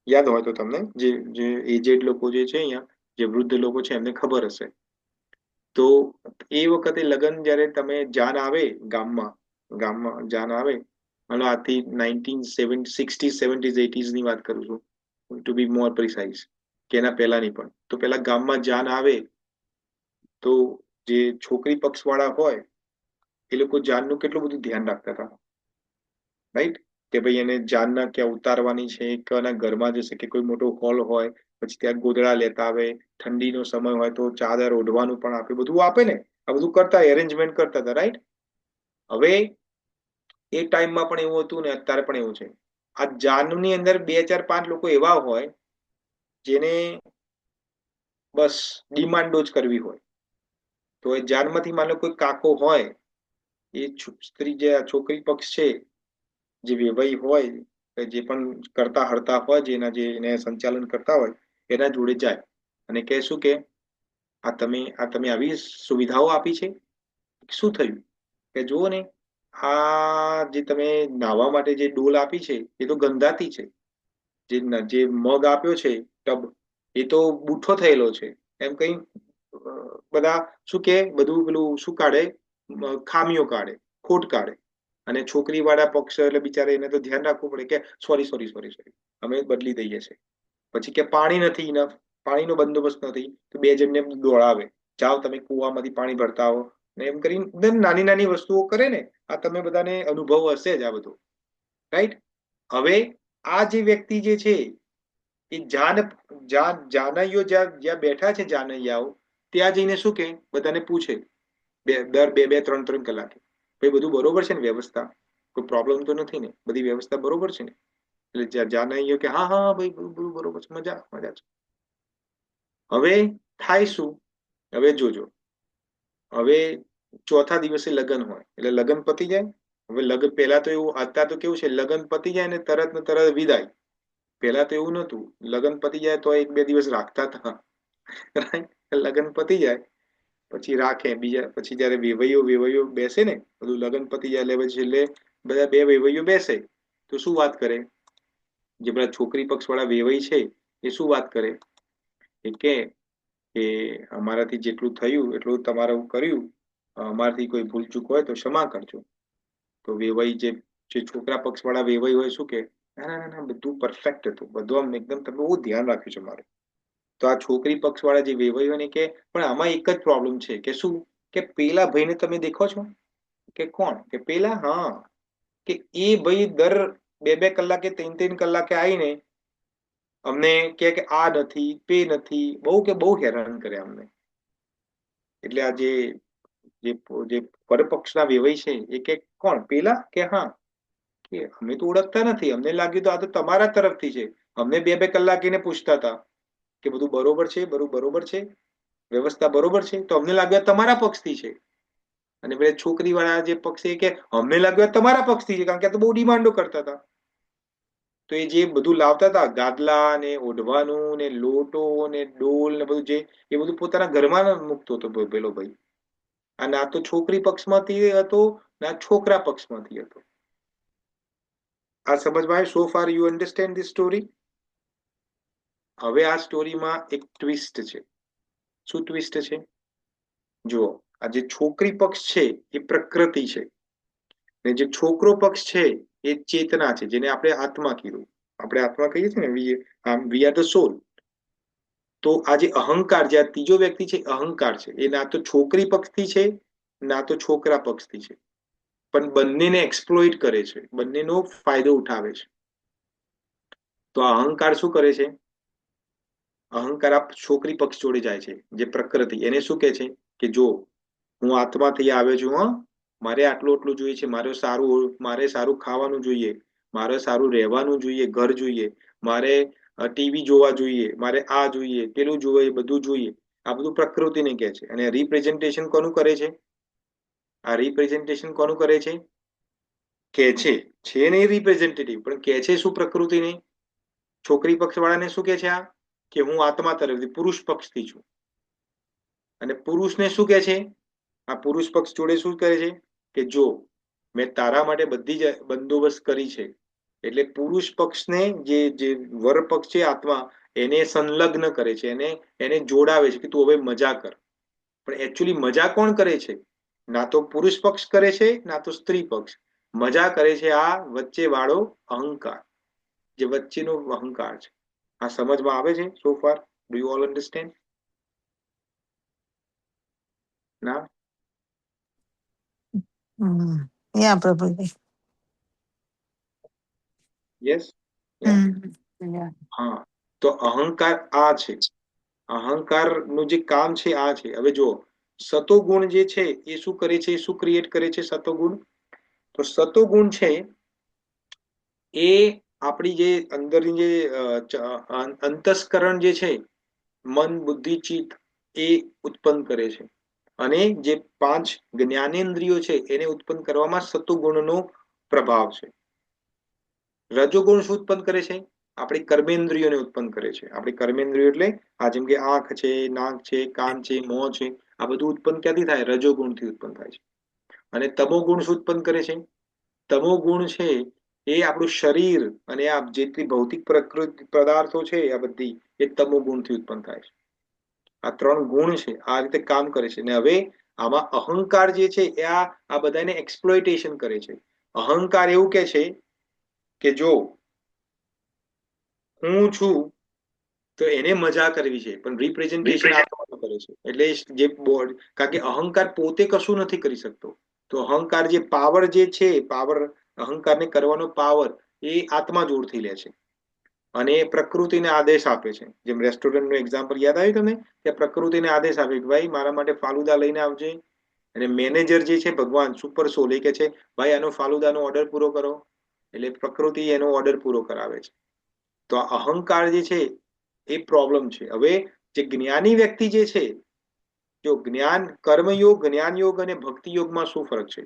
યાદ હોય તો તમને, જે એજેડ લોકો જે છે અહીંયા, જે વૃદ્ધ લોકો છે એમને ખબર હશે. તો એ વખતે લગ્ન જ્યારે તમે જાન આવે ગામમાં જાન આવે, અને આથી 1960s, 70s, 80s ની વાત કરું છું, ટુ બી મોર પ્રિસાઇઝ, કે એના પહેલાની પણ. તો પેલા ગામમાં જાન આવે તો જે છોકરી પક્ષ વાળા હોય એ લોકો જાનનું કેટલું બધું ધ્યાન રાખતા હતા, રાઈટ? કે ભાઈ એને જાનના ક્યાં ઉતારવાની છે, કના ઘરમાં જશે, કે કોઈ મોટો હોલ હોય પછી ત્યાં ગોદડા લેતા આવે, ઠંડીનો સમય હોય તો ચાદર ઓઢવાનું પણ આપે, બધું આપે ને. આ બધું કરતા, એરેન્જમેન્ટ કરતા હતા, રાઈટ? હવે એ ટાઈમમાં પણ એવું હતું ને અત્યારે પણ એવું છે. આ જાનની અંદર 2, 4, 5 લોકો એવા હોય જેને બસ ડિમાન્ડો જ કરવી હોય. તો એ જાનમાંથી માનો કોઈ કાકો હોય, એ સ્ત્રી જે છોકરી પક્ષ છે, જે વેવાઈ હોય, જે પણ કરતા હરતા હોય, જે એને સંચાલન કરતા હોય, એના જોડે જાય અને કહે શું કે આ તમે આવી સુવિધાઓ આપી છે, શું થયું? કે જુઓ ને, આ જે તમે નાહવા માટે જે ડોલ આપી છે એ તો ગંધાતી છે. જે મગ આપ્યો છે ટબ, એ તો બૂઠો થયેલો છે. એમ કઈ બધા શું કે બધું પેલું શું કાઢે, ખામીઓ કાઢે, ખોટ કાઢે. અને છોકરી વાળા પક્ષ એટલે બિચારા એને તો ધ્યાન રાખવું પડે કે સોરી, અમે બદલી દઈએ છીએ. પછી કે પાણી નથી, ઇનફ પાણીનો બંદોબસ્ત નથી, તો 2 જણને દોડાવે, જાઓ તમે કુવામાંથી પાણી ભરતા આવો, ને એમ કરીને નાની નાની વસ્તુઓ કરે ને. આ તમે બધાને અનુભવ હશે જ આ બધો, રાઈટ? હવે આ જે વ્યક્તિ જે છે એ જાનૈયો જ્યાં બેઠા છે, જાનૈયાઓ ત્યાં જઈને શું કે બધાને પૂછે, દર 2-2, 3-3 કલાકે, ભાઈ બધું બરોબર છે ને વ્યવસ્થા? કોઈ પ્રોબ્લેમ તો નથી ને? બધી વ્યવસ્થા બરોબર છે ને? એટલે જાનૈયો કે હા ભાઈ બધું બરોબર છે, મજા છે. હવે થાય શું? હવે જોજો, હવે ચોથા દિવસે લગ્ન હોય એટલે લગ્ન પતી જાય. હવે લગ્ન પહેલા તો એવું, અત્યારે તો કેવું છે, લગ્ન પતી જાય ને તરત વિદાય. પહેલા તો એવું નતું, લગ્ન પતી જાય તો 1-2 દિવસ રાખતા હતા. લગ્ન પતી જાય પછી રાખે, બીજા પછી જયારે વેવાઈઓ બેસે ને, બધું લગ્ન પતી જાય એટલે પછી છેલ્લે બધા 2 વેવાઈઓ બેસે તો શું વાત કરે, જે બધા છોકરી પક્ષ વાળા વેવાઈ છે એ શું વાત કરે, એ કે અમારાથી જેટલું થયું એટલું તમારું કર્યું, અમારાથી કોઈ ભૂલ ચૂક હોય તો ક્ષમા કરજો. તો વેવાઈ જે છોકરા પક્ષ વાળા વેવાઈ હોય શું કે, ના ના ના, બધું પરફેક્ટ હતું, બધું આમ એકદમ તમે બહુ ધ્યાન રાખ્યું છે મારું. તો આ છોકરી પક્ષ વાળા જે વેવાઈ હોય ને કે પણ આમાં એક જ પ્રોબ્લેમ છે કે શું, કે પેલા ભાઈને તમે દેખો છો કે કોણ, કે પેલા, હા, કે એ ભાઈ દર 2-2 કલાકે 3-3 કલાકે આવીને અમને કે આ નથી, તે નથી, બહુ હેરાન કરે અમને. એટલે આ જે પરપક્ષના વેવાઈ છે એ કે કોણ, પેલા, કે હા, કે અમે તો ઓળખતા નથી, અમને લાગ્યું તો આ તો તમારા તરફથી છે, અમને 2-2 કલાક એને પૂછતા હતા કે બધું બરોબર છે, બરોબર છે, વ્યવસ્થા બરોબર છે, તો અમને લાગ્યું તમારા પક્ષથી છે. અને પેલા છોકરી વાળા જે પક્ષ છે કે અમને લાગ્યું તમારા પક્ષથી છે, કારણ કે આ તો બહુ ડિમાન્ડો કરતા હતા. તો એ જે બધું લાવતા હતા, ગાદલા ને ઓઢવાનું ને લોટો ને ડોલ ને બધું, જે એ બધું પોતાના ઘરમાં મૂકતો હતો પેલો ભાઈ. અને આ તો છોકરી પક્ષમાંથી હતો, ના છોકરા પક્ષમાંથી હતો. આ સમજમાં આવ્યું? સો far you understand this story? હવે આ સ્ટોરીમાં એક ટ્વિસ્ટ છે. શું ટ્વિસ્ટ છે? જુઓ, આ જે છોકરી પક્ષ છે એ પ્રકૃતિ છે, ને જે છોકરો પક્ષ છે એ ચેતના છે, જેને આપણે આત્મા કીધું. આપણે આત્મા કહીએ છીએ ને, વી આર ધ સોલ. તો આ જે અહંકાર, જે આ ત્રીજો વ્યક્તિ છે, અહંકાર છે, એ ના તો છોકરી પક્ષથી છે ના તો છોકરા પક્ષથી છે, પણ બંનેને એક્સપ્લોઇટ કરે છે, બંનેનો ફાયદો ઉઠાવે છે. તો આ અહંકાર શું કરે છે? અહંકાર આ છોકરી પક્ષ જોડે જાય છે, જે પ્રકૃતિ, એને શું કે છે કે જો હું આત્માથી આવ્યો છું, મારે આટલું જોઈએ છે, મારે સારું ખાવાનું જોઈએ, મારે સારું રહેવાનું જોઈએ, ઘર જોઈએ, મારે ટીવી જોવા જોઈએ, મારે આ જોઈએ, પેલું જોઈએ, બધું જોઈએ. આ બધું પ્રકૃતિને કહે છે. અને રિપ્રેઝન્ટેશન કોનું કરે છે? આ રિપ્રેઝન્ટેશન કોનું કરે છે? કે છે નહીં રિપ્રેઝેન્ટેટિવ, પણ કે છે શું પ્રકૃતિને? છોકરી પક્ષ વાળાને શું કે છે આ? કે હું આત્મા તરફથી પુરુષ પક્ષથી છું. અને પુરુષને શું કે છે? આ પુરુષ પક્ષ જોડે શું કરે છે કે જો મેં તારા માટે બધી જ બંદોબસ્ત કરી છે, એટલે પુરુષ પક્ષને જે વર પક્ષ છે આત્મા, એને સંલગ્ન કરે છે, એને જોડાવે છે કે તું હવે મજા કર. પણ એકચ્યુઅલી મજા કોણ કરે છે? ના તો પુરુષ પક્ષ કરે છે, ના તો સ્ત્રી પક્ષ. મજા કરે છે આ વચ્ચે વાળો અહંકાર, જે વચ્ચેનો અહંકાર છે. આ સમજમાં આવે છે સો far? Do you all understand? ના? Yeah, પ્રભુભાઈ. યસ? Yeah. હા, તો અહંકાર આ છે. અહંકાર નું જે કામ છે આ છે. હવે જો સતોગુણ જે છે એ શું કરે છે, શું ક્રિએટ કરે છે સતોગુણ? તો સતોગુણ છે એ આપણી જે અંદરની જે અંતસ્કરણ જે છે, મન, બુદ્ધિ, ચિત્ત, એ ઉત્પન્ન કરે છે. અને જે 5 જ્ઞાનેન્દ્રિયો છે એને ઉત્પન્ન કરવામાં સતોગુણનો પ્રભાવ છે. રજોગુણ શું ઉત્પન્ન કરે છે? આપણી કર્મેન્દ્રિયોને ઉત્પન્ન કરે છે. આપણી કર્મેન્દ્રિયો એટલે આ જેમ કે આંખ છે, નાક છે, કાન છે, મોં છે, આ બધું ઉત્પન્ન ક્યાંથી થાય? રજોગુણથી ઉત્પન્ન થાય છે. અને તમોગુણ શું ઉત્પન્ન કરે છે? તમોગુણ છે એ આપણું શરીર અને આ જેટલી ભૌતિક પ્રકૃતિ પદાર્થો છે આ બધી, એ તમોગુણથી ઉત્પન્ન થાય છે. આ 3 ગુણ છે, આ રીતે કામ કરે છે. અને હવે આમાં અહંકાર જે છે એ આ બધાને એક્સપ્લોઇટેશન કરે છે. અહંકાર એવું કે છે કે જો હું છું તો એને મજા કરવી છે, પણ રિપ્રેઝન્ટેશન આપવાનું કરે છે. એટલે જે કારણ કે અહંકાર પોતે કશું નથી કરી શકતો. તો અહંકાર જે પાવર જે છે, પાવર, અહંકારને કરવાનો પાવર એ આત્મા જોડથી લે છે અને પ્રકૃતિને આદેશ આપે છે. જેમ રેસ્ટોરન્ટનું એક્ઝામ્પલ યાદ આવ્યું તમને? કે પ્રકૃતિને આદેશ આપે કે ભાઈ મારા માટે ફાલુદા લઈને આવજે. અને મેનેજર જે છે ભગવાન સુપર સોલ, એ કે છે ભાઈ આનો ફાલુદાનો ઓર્ડર પૂરો કરો, એટલે પ્રકૃતિ એનો ઓર્ડર પૂરો કરાવે છે. તો આ અહંકાર જે છે એ પ્રોબ્લેમ છે. હવે જે જ્ઞાની વ્યક્તિ જે છે, જો કર્મયોગ, જ્ઞાનયોગ અને ભક્તિ યોગમાં શું ફરક છે?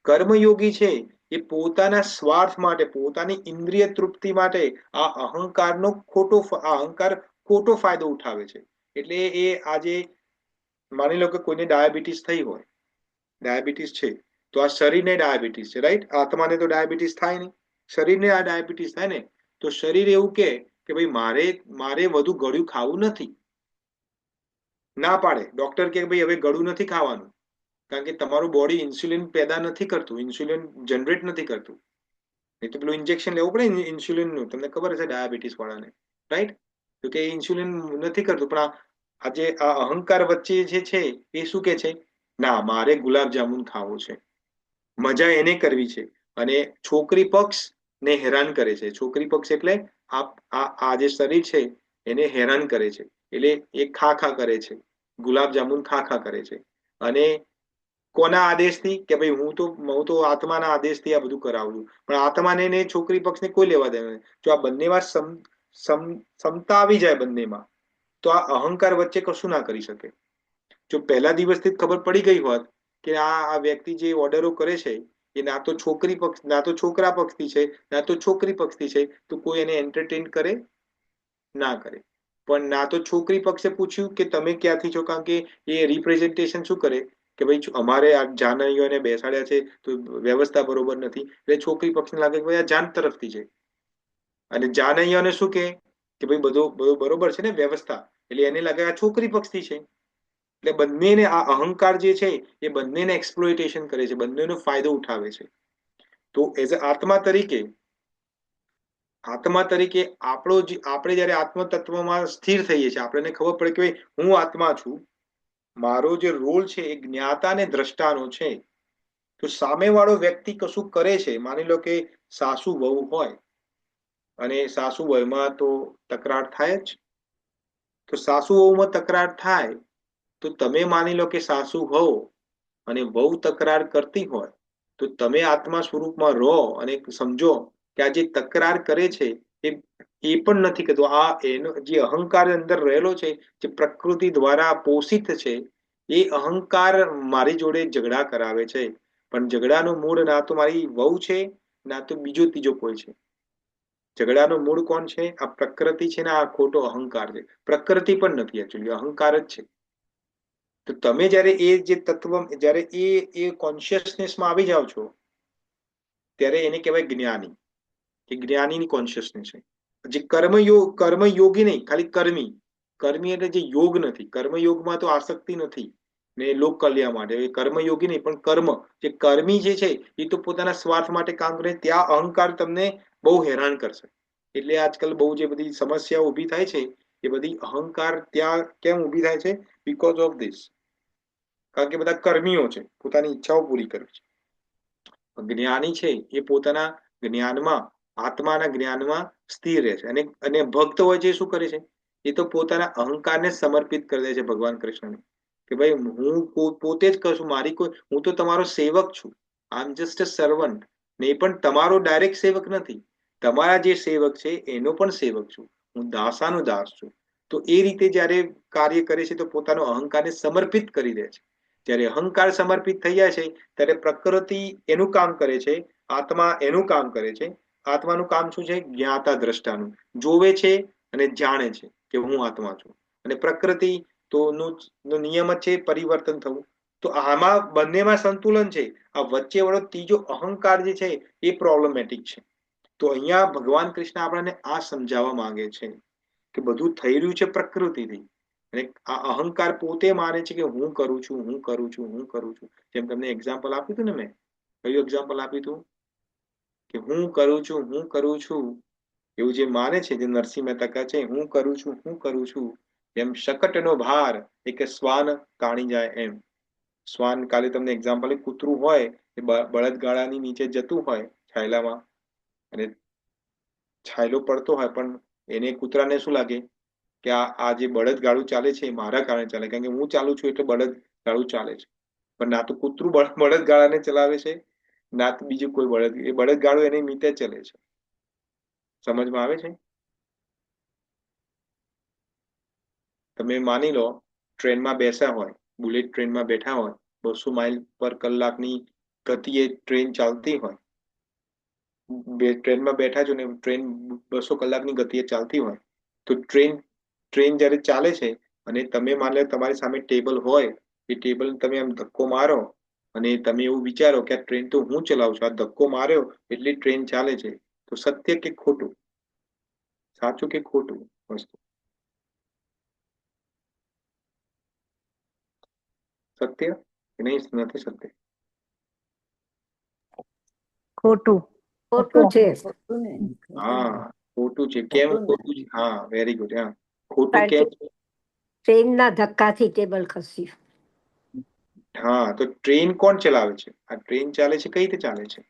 કર્મયોગી છે એ પોતાના સ્વાર્થ માટે, પોતાની ઇન્દ્રિય તૃપ્તિ માટે આ અહંકાર ખોટો ફાયદો ઉઠાવે છે. એટલે એ આજે માની લો કે કોઈને ડાયાબિટીસ થઈ હોય, ડાયાબિટીસ છે તો આ શરીરને ડાયાબિટીસ છે, રાઈટ? આત્માને તો ડાયાબિટીસ થાય નહીં, શરીરને આ ડાયાબિટીસ થાય ને, તો શરીર એવું કે ભાઈ મારે વધુ ગળ્યું ખાવું નથી, ના પાડે. ડોક્ટર કે ભાઈ હવે ગળ્યું નથી ખાવાનું, કારણ કે તમારું બોડી ઇન્સ્યુલિન પેદા નથી કરતું, ઇન્સ્યુલિન જનરેટ નથી કરતું. નહીં તો પેલું ઇન્જેક્શન લેવું પડે ઇન્સ્યુલિનનું, તમને ખબર હશે ડાયાબિટીસ વાળાને, રાઈટ? તો કે ઇન્સ્યુલિન નથી કરતું. પણ આજે આ અહંકાર વચ્ચે જે છે એ શું કે છે? ના, મારે ગુલાબ જામુન ખાવો છે, મજા એને કરવી છે. અને છોકરી પક્ષ ને હેરાન કરે છે. છોકરી પક્ષ એટલે આ જે શરીર છે એને હેરાન કરે છે, એટલે એ ખા કરે છે, ગુલાબ જામુન ખા કરે છે. અને કોના આદેશથી? કે ભાઈ હું તો આત્માના આદેશથી આ બધું કરાવું છું. પણ આત્માને ને છોકરી પક્ષને કોઈ લેવા દેવા નથી. જો આ બંનેમાં સમતા આવી જાય બંનેમાં, તો આ અહંકાર વચ્ચે કશું ના કરી શકે. જો પહેલા દિવસથી જ ખબર પડી ગઈ હોત કે આ વ્યક્તિ જે ઓર્ડરો કરે છે એ ના તો છોકરા પક્ષથી છે, ના તો છોકરી પક્ષથી છે, તો કોઈ એને એન્ટરટેન કરે ના કરે. પણ ના તો છોકરી પક્ષે પૂછ્યું કે તમે ક્યાંથી છો, કારણ કે એ રિપ્રેઝન્ટેશન શું કરે કે ભાઈ અમારે આ જાનૈયોને બેસાડ્યા છે તો વ્યવસ્થા બરોબર નથી, એટલે છોકરી પક્ષને લાગે કે ભાઈ આ જાન તરફથી છે. અને જાનૈયાને શું કે ભાઈ બધું બરોબર છે ને વ્યવસ્થા, એટલે એને લાગે આ છોકરી પક્ષથી છે. એટલે બંનેને આ અહંકાર જે છે એ બંનેને એક્સપ્લોઇટેશન કરે છે, બંનેનો ફાયદો ઉઠાવે છે. તો એઝ અ આત્મા તરીકે આપણે જયારે આત્મ તત્વમાં સ્થિર થઈએ છીએ, આપણને ખબર પડે કે ભાઈ હું આત્મા છું, મારો જે રોલ છે એ જ્ઞાતા અને દ્રષ્ટાનો છે. તો સામેવાળો વ્યક્તિ કશું કરે છે, માની લો કે સાસુ વહુ હોય અને સાસુ વહુમાં તો તકરાર થાય જ. તો સાસુ વહુમાં તકરાર થાય તો તમે માની લો કે સાસુ હો અને વહુ તકરાર કરતી હોય, તો તમે આત્મા સ્વરૂપમાં રહો અને સમજો કે આ જે તકરાર કરે છે એ પણ નથી કરતું. આ એનો જે અહંકાર અંદર રહેલો છે, જે પ્રકૃતિ દ્વારા પોષિત છે, એ અહંકાર મારી જોડે ઝઘડા કરાવે છે. પણ ઝઘડાનું મૂળ ના તો મારી વહુ છે, ના તો બીજો ત્રીજો કોઈ છે. ઝઘડાનું મૂળ કોણ છે? આ પ્રકૃતિ છે ને આ ખોટો અહંકાર છે. પ્રકૃતિ પણ નથી, એકચ્યુઅલી અહંકાર જ છે. તો તમે જયારે એ જે તત્વ, જયારે એ કોન્શિયસનેસમાં આવી જાઓ છો, ત્યારે એને કહેવાય જ્ઞાની, કે જ્ઞાનીની કોન્શિયસનેસ છે. જે કર્મયોગી નહીં, ખાલી કર્મી એટલે જે યોગ નથી. કર્મયોગમાં તો આસક્તિ નથી ને લોક કલ્યાણ માટે. કર્મયોગી નહીં, પણ જે કર્મી જે છે એ તો પોતાના સ્વાર્થ માટે કામ કરે. ત્યાં અહંકાર તમને બહુ હેરાન કરશે. એટલે આજકાલ બહુ જે બધી સમસ્યાઓ ઊભી થાય છે એ બધી અહંકાર ત્યાં કેમ ઊભી થાય છે? Because of this. કારણ કે બધા કર્મીઓ છે, પોતાની ઈચ્છાઓ પૂરી કરે છે. જ્ઞાની છે એ પોતાના જ્ઞાનમાં, આત્માના જ્ઞાનમાં સ્થિર રહે છે. અને ભક્ત હોય છે શું કરે છે? એ તો પોતાના અહંકારને સમર્પિત કરી દે છે ભગવાન કૃષ્ણને, કે ભાઈ હું પોતે જ કશું, હું તો તમારો સેવક છું, આઈ એમ જસ્ટ અ સર્વન્ટ. ને પણ તમારો ડાયરેક્ટ સેવક નથી, તમારા જે સેવક છે એનો પણ સેવક છું, હું દાસાનો દાસ છું. તો એ રીતે જયારે કાર્ય કરે છે તો પોતાનો અહંકારને સમર્પિત કરી દે છે. જ્યારે અહંકાર સમર્પિત થઈ જાય છે ત્યારે પ્રકૃતિ એનું કામ કરે છે, આત્મા એનું કામ કરે છે. આત્માનું કામ શું છે? જ્ઞાતા દ્રષ્ટાનું. જોવે છે અને જાણે છે કે હું આત્મા છું. અને પ્રકૃતિ તો નો નિયમ જ છે પરિવર્તન થવું. તો આમાં બંનેમાં સંતુલન છે. આ વચ્ચે વાળો ત્રીજો અહંકાર જે છે એ પ્રોબ્લેમેટિક છે. તો અહીંયા ભગવાન કૃષ્ણ આપણને આ સમજાવવા માંગે છે કે બધું થઈ રહ્યું છે પ્રકૃતિથી. અને આ અહંકાર પોતે માને છે કે હું કરું છું, હું કરું છું, હું કરું છું. જેમ તમને એક્ઝામ્પલ આપ્યું હતું ને, મેં કયું એક્ઝામ્પલ આપ્યું હતું? કે હું કરું છું, હું કરું છું, એવું જે માને છે, જે નરસિંહ મહેતા કહે છે હું કરું છું, હું કરું છું, એમ શકટનો ભાર એક શ્વાન તાણી જાય એમ. શ્વાન, કાલે તમને એક્ઝામ્પલ, કૂતરું હોય એ બળદગાડાની નીચે જતું હોય છાયલામાં, અને છાયલો પડતો હોય, પણ એને કૂતરાને શું લાગે કે આ જે બળદગાડું ચાલે છે એ મારા કારણે ચાલે, કારણ કે હું ચાલુ છું એટલે બળદગાડું ચાલે છે. પણ ના તો કૂતરું બળદગાડાને ચલાવે છે, ના તો બીજું કોઈ બળદગાડું એની નીચે ચલે છે. સમજમાં આવે છે? તમે માની લો ટ્રેનમાં બેસ્યા હોય બુલેટ ટ્રેનમાં બેઠા હોય, 200 માઇલ પર કલાકની ગતિએ ટ્રેન ચાલતી હોય, ટ્રેનમાં બેઠા છો ને ટ્રેન 200 કલાકની ગતિએ ચાલતી હોય, તો ટ્રેન જયારે ચાલે છે અને તમે માની લો તમારી સામે ટેબલ હોય, એ ટેબલ તમે આમ ધક્કો મારો અને તમે એવું વિચારો કે આ ટ્રેન તો હું ચલાવું છું, આ ધક્કો માર્યો એટલે ટ્રેન ચાલે છે, તો સત્ય કે ખોટું, સાચું કે ખોટું વસ્તુ? સત્ય કે નહીં? નથી સત્ય? ખોટું છે. હા, ખોટું છે. કેમ ખોટું છે? હા, વેરી ગુડ. હા, ખોટું કારણ કેમ કે છે? ટ્રેનના ધક્કાથી ટેબલ ખસ્યું. હા, તો ટ્રેન કોણ ચલાવે છે? આ ટ્રેન ચાલે છે કઈ રીતે ચાલે છે?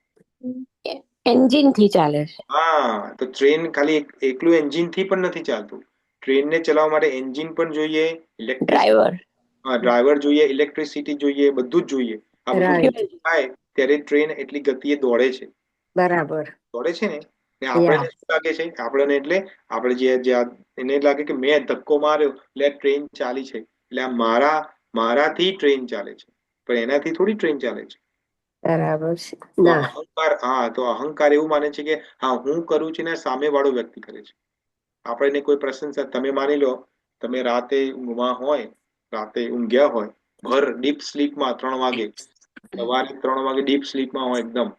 એન્જિન થી ચાલે છે. હા, તો ટ્રેન ખાલી એકલું એન્જિન થી પણ નથી ચાલતું. ટ્રેનને ચલાવવા માટે એન્જિન પણ જોઈએ, ડ્રાઈવર. ડ્રાઈવર જોઈએ, ઇલેક્ટ્રિસિટી જોઈએ, બધું જ જોઈએ. આ બધું Right. થાય ત્યારે ટ્રેન એટલી ગતિએ દોડે છે. બરાબર. દોડે છે ને આપણને Yeah. શું લાગે છે? આપણને એટલે આપણે એને લાગે કે મેં ધક્કો માર્યો એટલે ટ્રેન ચાલી છે, એટલે આ મારાથી ટ્રેન ચાલે છે, પણ એનાથી થોડી ટ્રેન ચાલે છે. બરાબર છે. તો ના, અહંકાર, હા, તો અહંકાર એવું માને છે કે હા હું કરું છું ને સામે વાળો વ્યક્તિ કરે છે. આપણે કોઈ પ્રશંસા, તમે માની લો તમે રાતે ઊંઘમાં હોય, રાતે ઊંઘ્યા હોય, ભર ડીપ સ્લીપમાં 3 વાગે, સવારે 3 વાગે ડીપ સ્લીપમાં હોય એકદમ,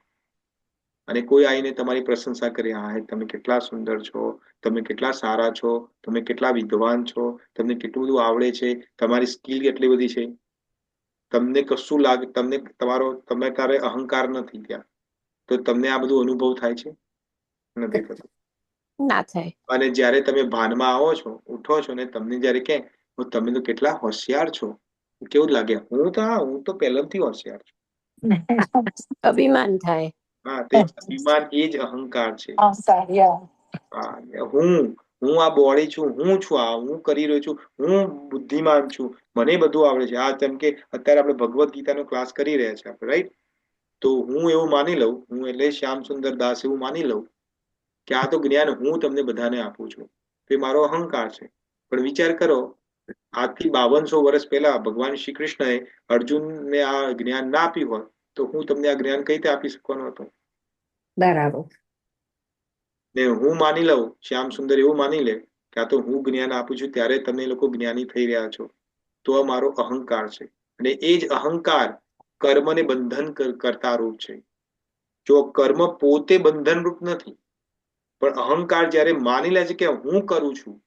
અને કોઈ આવીને તમારી પ્રશંસા કરે, હા તમે કેટલા સુંદર છો, તમે કેટલા સારા છો, તમે કેટલા વિદ્વાન છો, તમને કેટલું બધું આવડે છે, તમારી સ્કિલ કેટલી બધી છે, તમને કશું લાગે, તમે તારે અહંકાર નથી ત્યાં, તો તમને આ બધું અનુભવ થાય છે? નથી થતું. ના થાય. અને જ્યારે તમે ભાનમાં આવો છો, ઉઠો છો ને તમને જ્યારે કે તમે તો કેટલા હોશિયાર છો, કેવું લાગે? હું તો પહેલાથી હોશિયાર છું. અભિમાન થાય. હા, તે અભિમાન એ જ અહંકાર છે. હા, હું આ બોડી છું, હું છું, આ હું કરી રહ્યો છું, હું બુદ્ધિમાન છું, મને બધું આવડે છે. આ જેમ કે અત્યારે આપણે ભગવદ્ ગીતાનો ક્લાસ કરી રહ્યા છે આપણે, રાઈટ? તો હું એવું માની લઉં, હું એટલે શ્યામ સુંદર દાસ એવું માની લઉં કે આ તો જ્ઞાન હું તમને બધાને આપું છું, તે મારો અહંકાર છે. પણ વિચાર કરો, આજથી 5200 વર્ષ પહેલા ભગવાન શ્રી કૃષ્ણએ અર્જુનને આ જ્ઞાન ના આપ્યું હોત તો હું તમને આ જ્ઞાન કઈ રીતે આપી શકવાનો હતો? બરાબર. ને હું માની લઉં, શ્યામ સુંદર એવું માની લે કે આ તો હું જ્ઞાન આપું છું ત્યારે તમે લોકો જ્ઞાની થઈ રહ્યા છો, તો આ મારો અહંકાર છે. અને એ જ અહંકાર કર્મને બંધન કરતા રૂપ છે. જો કર્મ પોતે બંધન રૂપ નથી, પણ અહંકાર જ્યારે માની લે છે કે હું કરું છું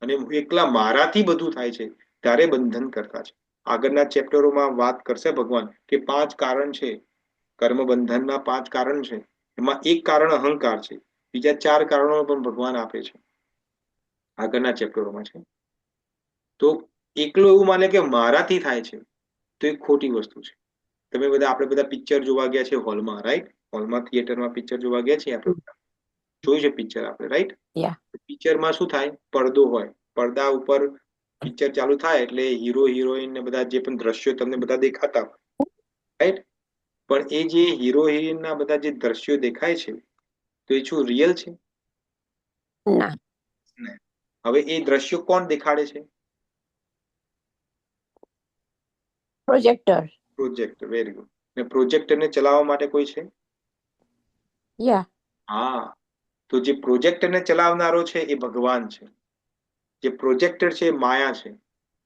અને એકલા મારાથી બધું થાય છે, ત્યારે બંધન કરતા છે. આગળના ચેપ્ટરોમાં વાત કરશે ભગવાન કે 5 કારણ છે, કર્મ બંધનના 5 કારણ છે, એમાં એક કારણ અહંકાર છે, બીજા 4 કારણો પણ ભગવાન આપે છે, આગળના ચેપ્ટરોમાં છે. તો એકલો એવું માને કે મારાથી થાય છે, તો એ ખોટી વસ્તુ છે. આપણે બધા પિક્ચર જોવા ગયા છે હોલમાં, રાઈટ? હોલમાં, થિયેટરમાં પિક્ચર જોવા ગયા છીએ આપણે, જોયું છે પિક્ચર આપણે, રાઈટ? પિક્ચરમાં શું થાય? પડદો હોય, પડદા ઉપર પિક્ચર ચાલુ થાય એટલે હીરો હિરોઈન ને બધા જે પણ દ્રશ્યો તમને બધા દેખાતા હોય, રાઈટ? પણ એ જે હીરો હિરોઈન ના બધા જે દ્રશ્યો દેખાય છે, તો એ શું રિયલ છે? ના. હવે એ દ્રશ્યો કોણ દેખાડે છે? પ્રોજેક્ટર. Very good. ને પ્રોજેક્ટરને ચલાવવા માટે કોઈ છે? હા, તો જે પ્રોજેક્ટરને ચલાવનારો છે એ ભગવાન છે. જે પ્રોજેક્ટર છે એ માયા છે.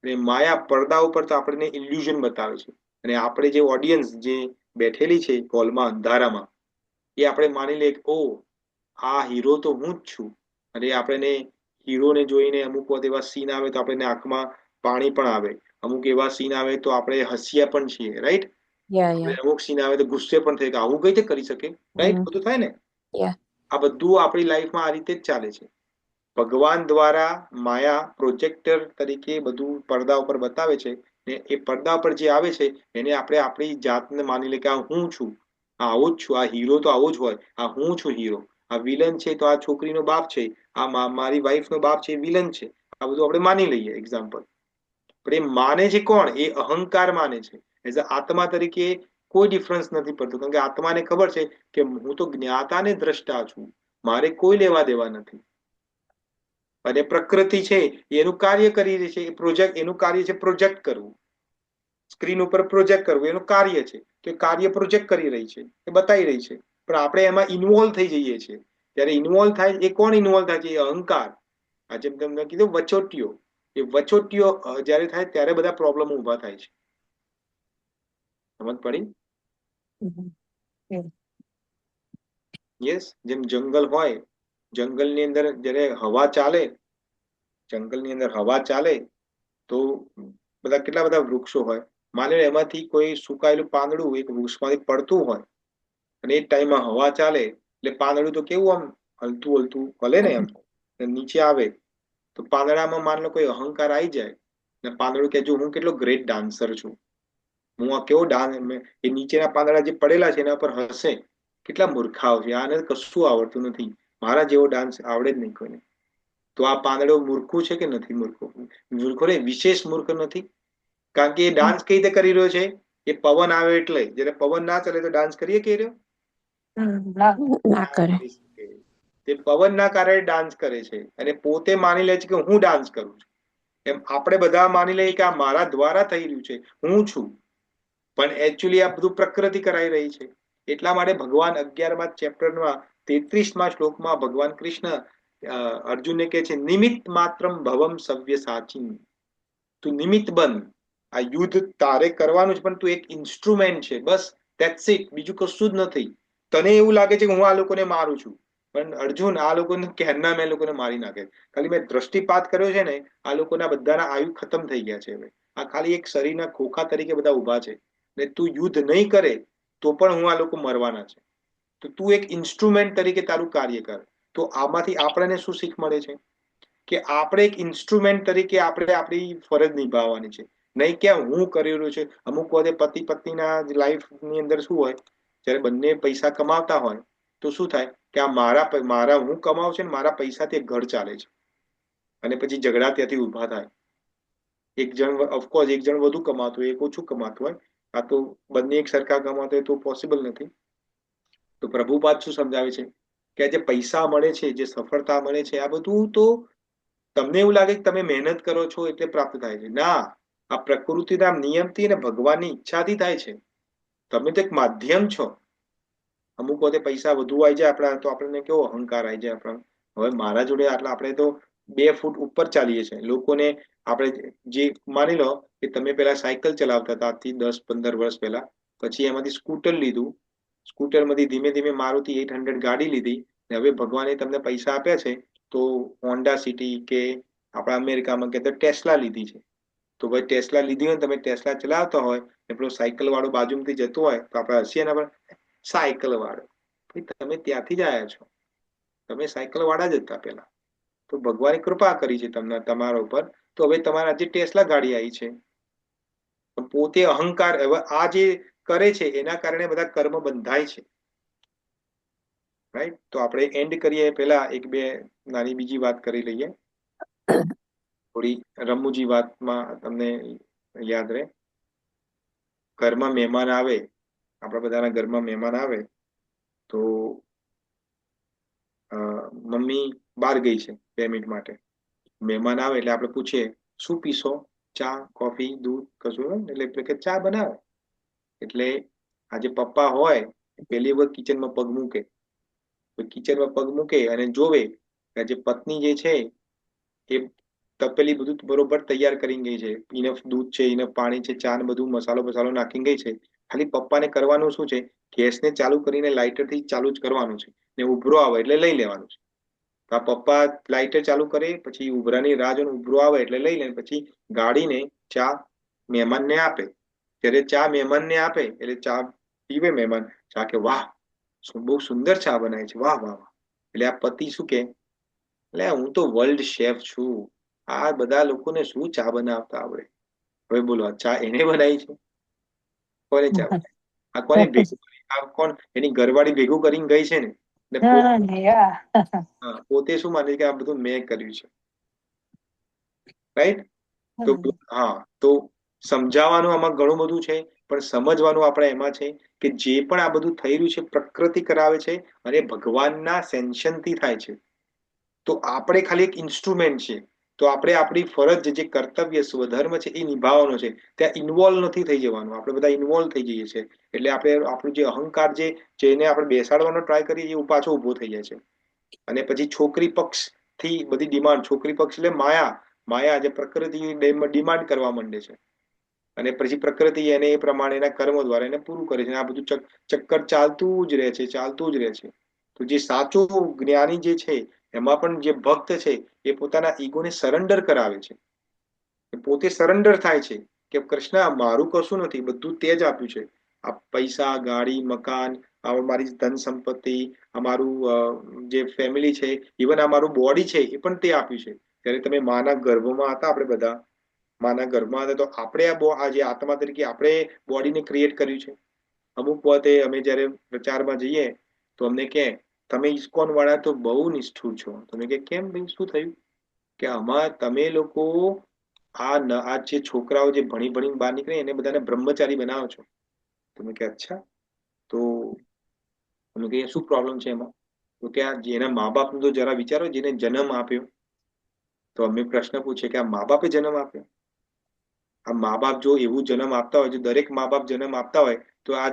અને માયા પડદા ઉપર તો આપણને ઇલ્યુઝન બતાવે છે, અને આપણે જે ઓડિયન્સ જે બેઠેલી છે હોલમાં અંધારામાં, એ આપણે માની લે ઓ આ હીરો તો હું જ છું, અને આપણને હીરોને જોઈને અમુક વખત એવા સીન આવે તો આપણને આંખમાં પાણી પણ આવે, અમુક એવા સીન આવે તો આપણે હસીયા પણ છીએ, રાઈટ? અમુક સીન આવે તો ગુસ્સે પણ થાય કે આવું કઈ રીતે કરી શકે, રાઈટ? બધું થાય ને? આ બધું આપણી લાઈફમાં આ રીતે જ ચાલે છે. ભગવાન દ્વારા માયા પ્રોજેક્ટર તરીકે બધું પડદા ઉપર બતાવે છે, ને એ પડદા પર જે આવે છે એને આપણે આપણી જાતને માની લે કે આ હું છું, આવું જ છું, આ હીરો તો આવો જ હોય, આ હું છું હીરો, આ વિલન છે તો આ છોકરીનો બાપ છે, આ મારી વાઈફનો બાપ છે વિલન છે, આ બધું આપણે માની લઈએ એક્ઝામ્પલ. પણ એ માને છે કોણ? એ અહંકાર માને છે. એઝ અ આત્મા તરીકે કોઈ ડિફરન્સ નથી પડતું, કારણ કે આત્માને ખબર છે કે હું તો જ્ઞાતા ને દ્રષ્ટા છું, મારે કોઈ લેવા દેવા નથી. અને પ્રકૃતિ છે એનું કાર્ય કરી રહી છે, એનું કાર્ય છે પ્રોજેક્ટ કરવું. સ્ક્રીન ઉપર પ્રોજેક્ટ કરવું એનું કાર્ય છે, તો એ કાર્ય પ્રોજેક્ટ કરી રહી છે, એ બતાવી રહી છે, પણ આપણે એમાં ઇન્વોલ્વ થઈ જઈએ છીએ. ત્યારે ઇન્વોલ્વ થાય એ કોણ ઇન્વોલ્વ થાય છે? એ અહંકાર. આ જેમ તમને કીધું વચોટીઓ, એ વચોટીઓ જયારે થાય ત્યારે બધા પ્રોબ્લેમ ઉભા થાય છે. સમજ પડી? યસ. જેમ જંગલ હોય, જંગલની અંદર જયારે હવા ચાલે, જંગલની અંદર હવા ચાલે તો બધા કેટલા બધા વૃક્ષો હોય. માની લો એમાંથી કોઈ સુકાયેલું પાંદડું એક વૃક્ષમાંથી પડતું હોય અને એ ટાઈમમાં હવા ચાલે એટલે પાંદડું તો કેવું આમ હલતું હલતું હલે ને, એમ નીચે આવે તો પાંદડામાં માન લો કોઈ અહંકાર આવી જાય ને પાંદડું કે જો હું કેટલો ગ્રેટ ડાન્સર છું, હું આ કેવો ડાન્સ, એ નીચેના પાંદડા જે પડેલા છે એના પર હશે, કેટલા મૂર્ખાઓ છે, આને કશું આવડતું નથી, મારા જેવો ડાન્સ આવડે જ નહીં કોઈને. તો આ પાંદડો મૂર્ખું છે કે નથી મૂર્ખું? મૂર્ખો રે, વિશેષ મૂર્ખ નથી. કારણ કે એ ડાન્સ કઈ રીતે કરી રહ્યો છે? એ પવન આવે એટલે, જયારે પવન ના ચાલે તો ડાન્સ કરીએ કે રહ્યો? ના કરે. તે પવનના કારણે ડાન્સ કરે છે અને પોતે માની લે છે કે હું ડાન્સ કરું છું. એમ આપણે બધા માની લઈએ કે આ મારા દ્વારા થઈ રહ્યું છે, હું છું, પણ એકચ્યુઅલી આ બધું પ્રકૃતિ કરાઈ રહી છે. એટલા માટે ભગવાન 11મા ચેપ્ટરમાં 33મા શ્લોકમાં ભગવાન કૃષ્ણ અર્જુનને કહે છે, નિમિત્ત માત્રમ ભવમ સવ્ય સાચી. તું નિમિત્ત બન, આ યુદ્ધ તારે કરવાનું છે પણ તું એક ઇન્સ્ટ્રુમેન્ટ છે, બસ, ધેટ્સ ઇટ, બીજું કશું જ નથી. તને એવું લાગે છે કે હું આ લોકોને મારું છું, પણ અર્જુન આ લોકોને ક્યારના મેં લોકોને મારી નાખે. ખાલી મેં દ્રષ્ટિપાત કર્યો છે ને, આ લોકોના બધાના આયુ ખતમ થઈ ગયા છે. હવે આ ખાલી એક શરીરના ખોખા તરીકે બધા ઉભા છે ને તું યુદ્ધ નહીં કરે તો પણ હું આ લોકો મરવાના છે. તો તું એક ઇન્સ્ટ્રુમેન્ટ તરીકે તારું કાર્ય કર. તો આમાંથી આપણને શું શીખ મળે છે? કે આપણે એક ઇન્સ્ટ્રુમેન્ટ તરીકે આપણે આપણી ફરજ નિભાવવાની છે, નહીં કે હું કરી રહ્યો છું. અમુક વખતે પતિ પત્નીના લાઈફની અંદર શું હોય, જ્યારે બંને પૈસા કમાવતા હોય તો શું થાય કે આ મારા હું કમાવું છું ને મારા પૈસાથી ઘર ચાલે છે, અને પછી ઝઘડા ત્યાંથી ઉભા થાય. એક જણ ઓફકોર્સ એક જણ વધુ કમાતું હોય, એક ઓછું કમાતું હોય, આ તો બંને એક સરખા કમાતો હોય તો પોસિબલ નથી. તો પ્રભુપાદ શું સમજાવે છે કે જે પૈસા મળે છે, જે સફળતા મળે છે, આ બધું તો તમને એવું લાગે કે તમે મહેનત કરો છો એટલે પ્રાપ્ત થાય છે. ના, આ પ્રકૃતિના નિયમથી અને ભગવાનની ઈચ્છાથી થાય છે. તમે તો એક માધ્યમ છો. અમુક વખતે પૈસા વધુ આવી જાય આપણા તો આપણને કેવો અહંકાર આવી જાય આપણા, હવે મારા જોડે આટલા, આપણે તો 2 ફૂટ ઉપર ચાલીએ છીએ. લોકોને આપણે જે માની લો કે તમે પેલા સાયકલ ચલાવતા હતા આજથી 10-15 વર્ષ પહેલા, પછી એમાંથી સ્કૂટર લીધું, સ્કૂટરમાંથી ધીમે ધીમે મારુતિ 800 ગાડી લીધી, ને હવે ભગવાને તમને પૈસા આપ્યા છે તો હોન્ડા સિટી કે આપણા અમેરિકામાં કે ટેસ્લા લીધી છે. તો ભાઈ ટેસ્લા લીધી હોય, તમે ટેસ્લા ચલાવતા હોય ને પેલો સાયકલ વાળો બાજુમાંથી જતો હોય તો આપણે હસીએ એના પર, સાયકલ વાળો. તમે ત્યાંથી જ આવ્યા છો, તમે સાયકલ વાળા જ હતા પેલા. તો ભગવાને કૃપા કરી છે તમને તમારા ઉપર, તો હવે તમારા જે ટેસ્લા ગાડી આવી છે. પોતે અહંકાર, હવે આ જે કરે છે એના કારણે બધા કર્મ બંધાય છે. રાઈટ? તો આપણે એન્ડ કરીએ પહેલા એક બે નાની બીજી વાત કરી લઈએ, થોડી રમૂજી વાતમાં તમને યાદ રહે. ઘરમાં મહેમાન આવે, આપણા બધાના ઘરમાં મહેમાન આવે તો મમ્મી બહાર ગઈ છે 2 મિનિટ માટે. મહેમાન આવે એટલે આપણે પૂછીએ શું પીશો, ચા, કોફી, દૂધ, કશું? એટલે કે ચા બનાવે. એટલે આજે પપ્પા હોય પહેલી વખત કિચનમાં પગ મૂકે, કિચનમાં પગ મૂકે અને જોવે કે જે પત્ની જે છે એ તપેલી બધું બરોબર તૈયાર કરી ગઈ છે, ઇનફ દૂધ છે, ઇનફ પાણી છે, ચા ને બધું મસાલો નાખી ગઈ છે. ખાલી પપ્પાને કરવાનું શું છે, ગેસને ચાલુ કરીને લાઇટરથી ચાલુ જ કરવાનું છે, ને ઉભરો આવે એટલે લઈ લેવાનું છે. તો આ પપ્પા લાઇટર ચાલુ કરે, પછી ઉભરાની રાહ જોઈને ઉભરો આવે એટલે લઈ લે, પછી ગાડીને ચા મહેમાનને આપે. ત્યારે ચા મહેમાનને આપે એટલે ચા પીવે મહેમાન, ચા કે વાહ બહુ સુંદર ચા બનાવી છે, વાહ વાહ વાહ. એટલે આ પતિ શું કે, એટલે હું તો વર્લ્ડ શેફ છું, આ બધા લોકોને શું ચા બનાવતા આવડે. હવે બોલો ચા એને બનાવી છે? કોને ચા બનાવી? આ કોને ભેગું કરી? આ કોણ એની ઘરવાળી ભેગું કરીને ગઈ છે ને પોતે શું માને કે આ બધું મેં કર્યું છે. રાઈટ? તો હા, તો સમજાવવાનું આમાં ઘણું બધું છે, પણ સમજવાનું આપણે એમાં છે કે જે પણ આ બધું થઈ રહ્યું છે પ્રકૃતિ કરાવે છે અને ભગવાનના સેન્શનથી થાય છે. તો આપણે ખાલી એક ઇન્સ્ટ્રુમેન્ટ છે. તો આપણે આપણી ફરજ જે કર્તવ્ય સ્વધર્મ છે એ નિભાવવાનો છે. ત્યાં ઇન્વોલ્વ નથી થઈ જવાનું. આપણે બધા ઇન્વોલ્વ થઈ જઈએ છીએ એટલે આપણે આપણું જે અહંકાર જેને આપણે બેસાડવાનો ટ્રાય કરીએ એ પાછો ઉભો થઈ જાય છે. અને પછી છોકરી પક્ષ થી બધી ડિમાન્ડ, છોકરી પક્ષ એટલે માયા જે પ્રકૃતિ ડિમાન્ડ કરવા માંડે છે અને પછી પ્રકૃતિ એને એ પ્રમાણેના કર્મો દ્વારા એને પૂરું કરે છે. આ બધું ચક્કર ચાલતું જ રહે છે. તો જે સાચો જ્ઞાની જે છે એમાં પણ જે ભક્ત છે એ પોતાના ઈગોને સરેન્ડર કરાવે છે. પોતે સરેન્ડર થાય છે કે કૃષ્ણ મારું કશું નથી, બધું તે જ આપ્યું છે. આ પૈસા, ગાડી, મકાન, મારી ધન સંપત્તિ, અમારું જે ફેમિલી છે, ઇવન અમારું બોડી છે એ પણ તે આપ્યું છે. ત્યારે તમે માના ગર્ભમાં હતા, આપણે બધા માના ગર્ભમાં હતા, તો આપણે આ જે આત્મા તરીકે આપણે બોડીને ક્રિએટ કર્યું છે. અમુક વખતે અમે જયારે પ્રચારમાં જઈએ તો અમને કે તમે ઇસ્કોન વાળા તો બહુ નિષ્ઠુર છો. તમે કે કેમ ભાઈ, શું થયું? કે આમાં તમે લોકો આ જે છોકરાઓ જે ભણીને બહાર નીકળે એને બધાને બ્રહ્મચારી બનાવો છો. તમે કે અચ્છા, તો તમે કે શું પ્રોબ્લેમ છે એમાં? તો કે જેના મા બાપનું તો જરા વિચારો, જેને જન્મ આપ્યો. તો અમે પ્રશ્ન પૂછીએ કે આ મા બાપે જન્મ આપ્યો? આ મા બાપ જો એવું જન્મ આપતા હોય, જો દરેક મા બાપ જન્મ આપતા હોય, તો આ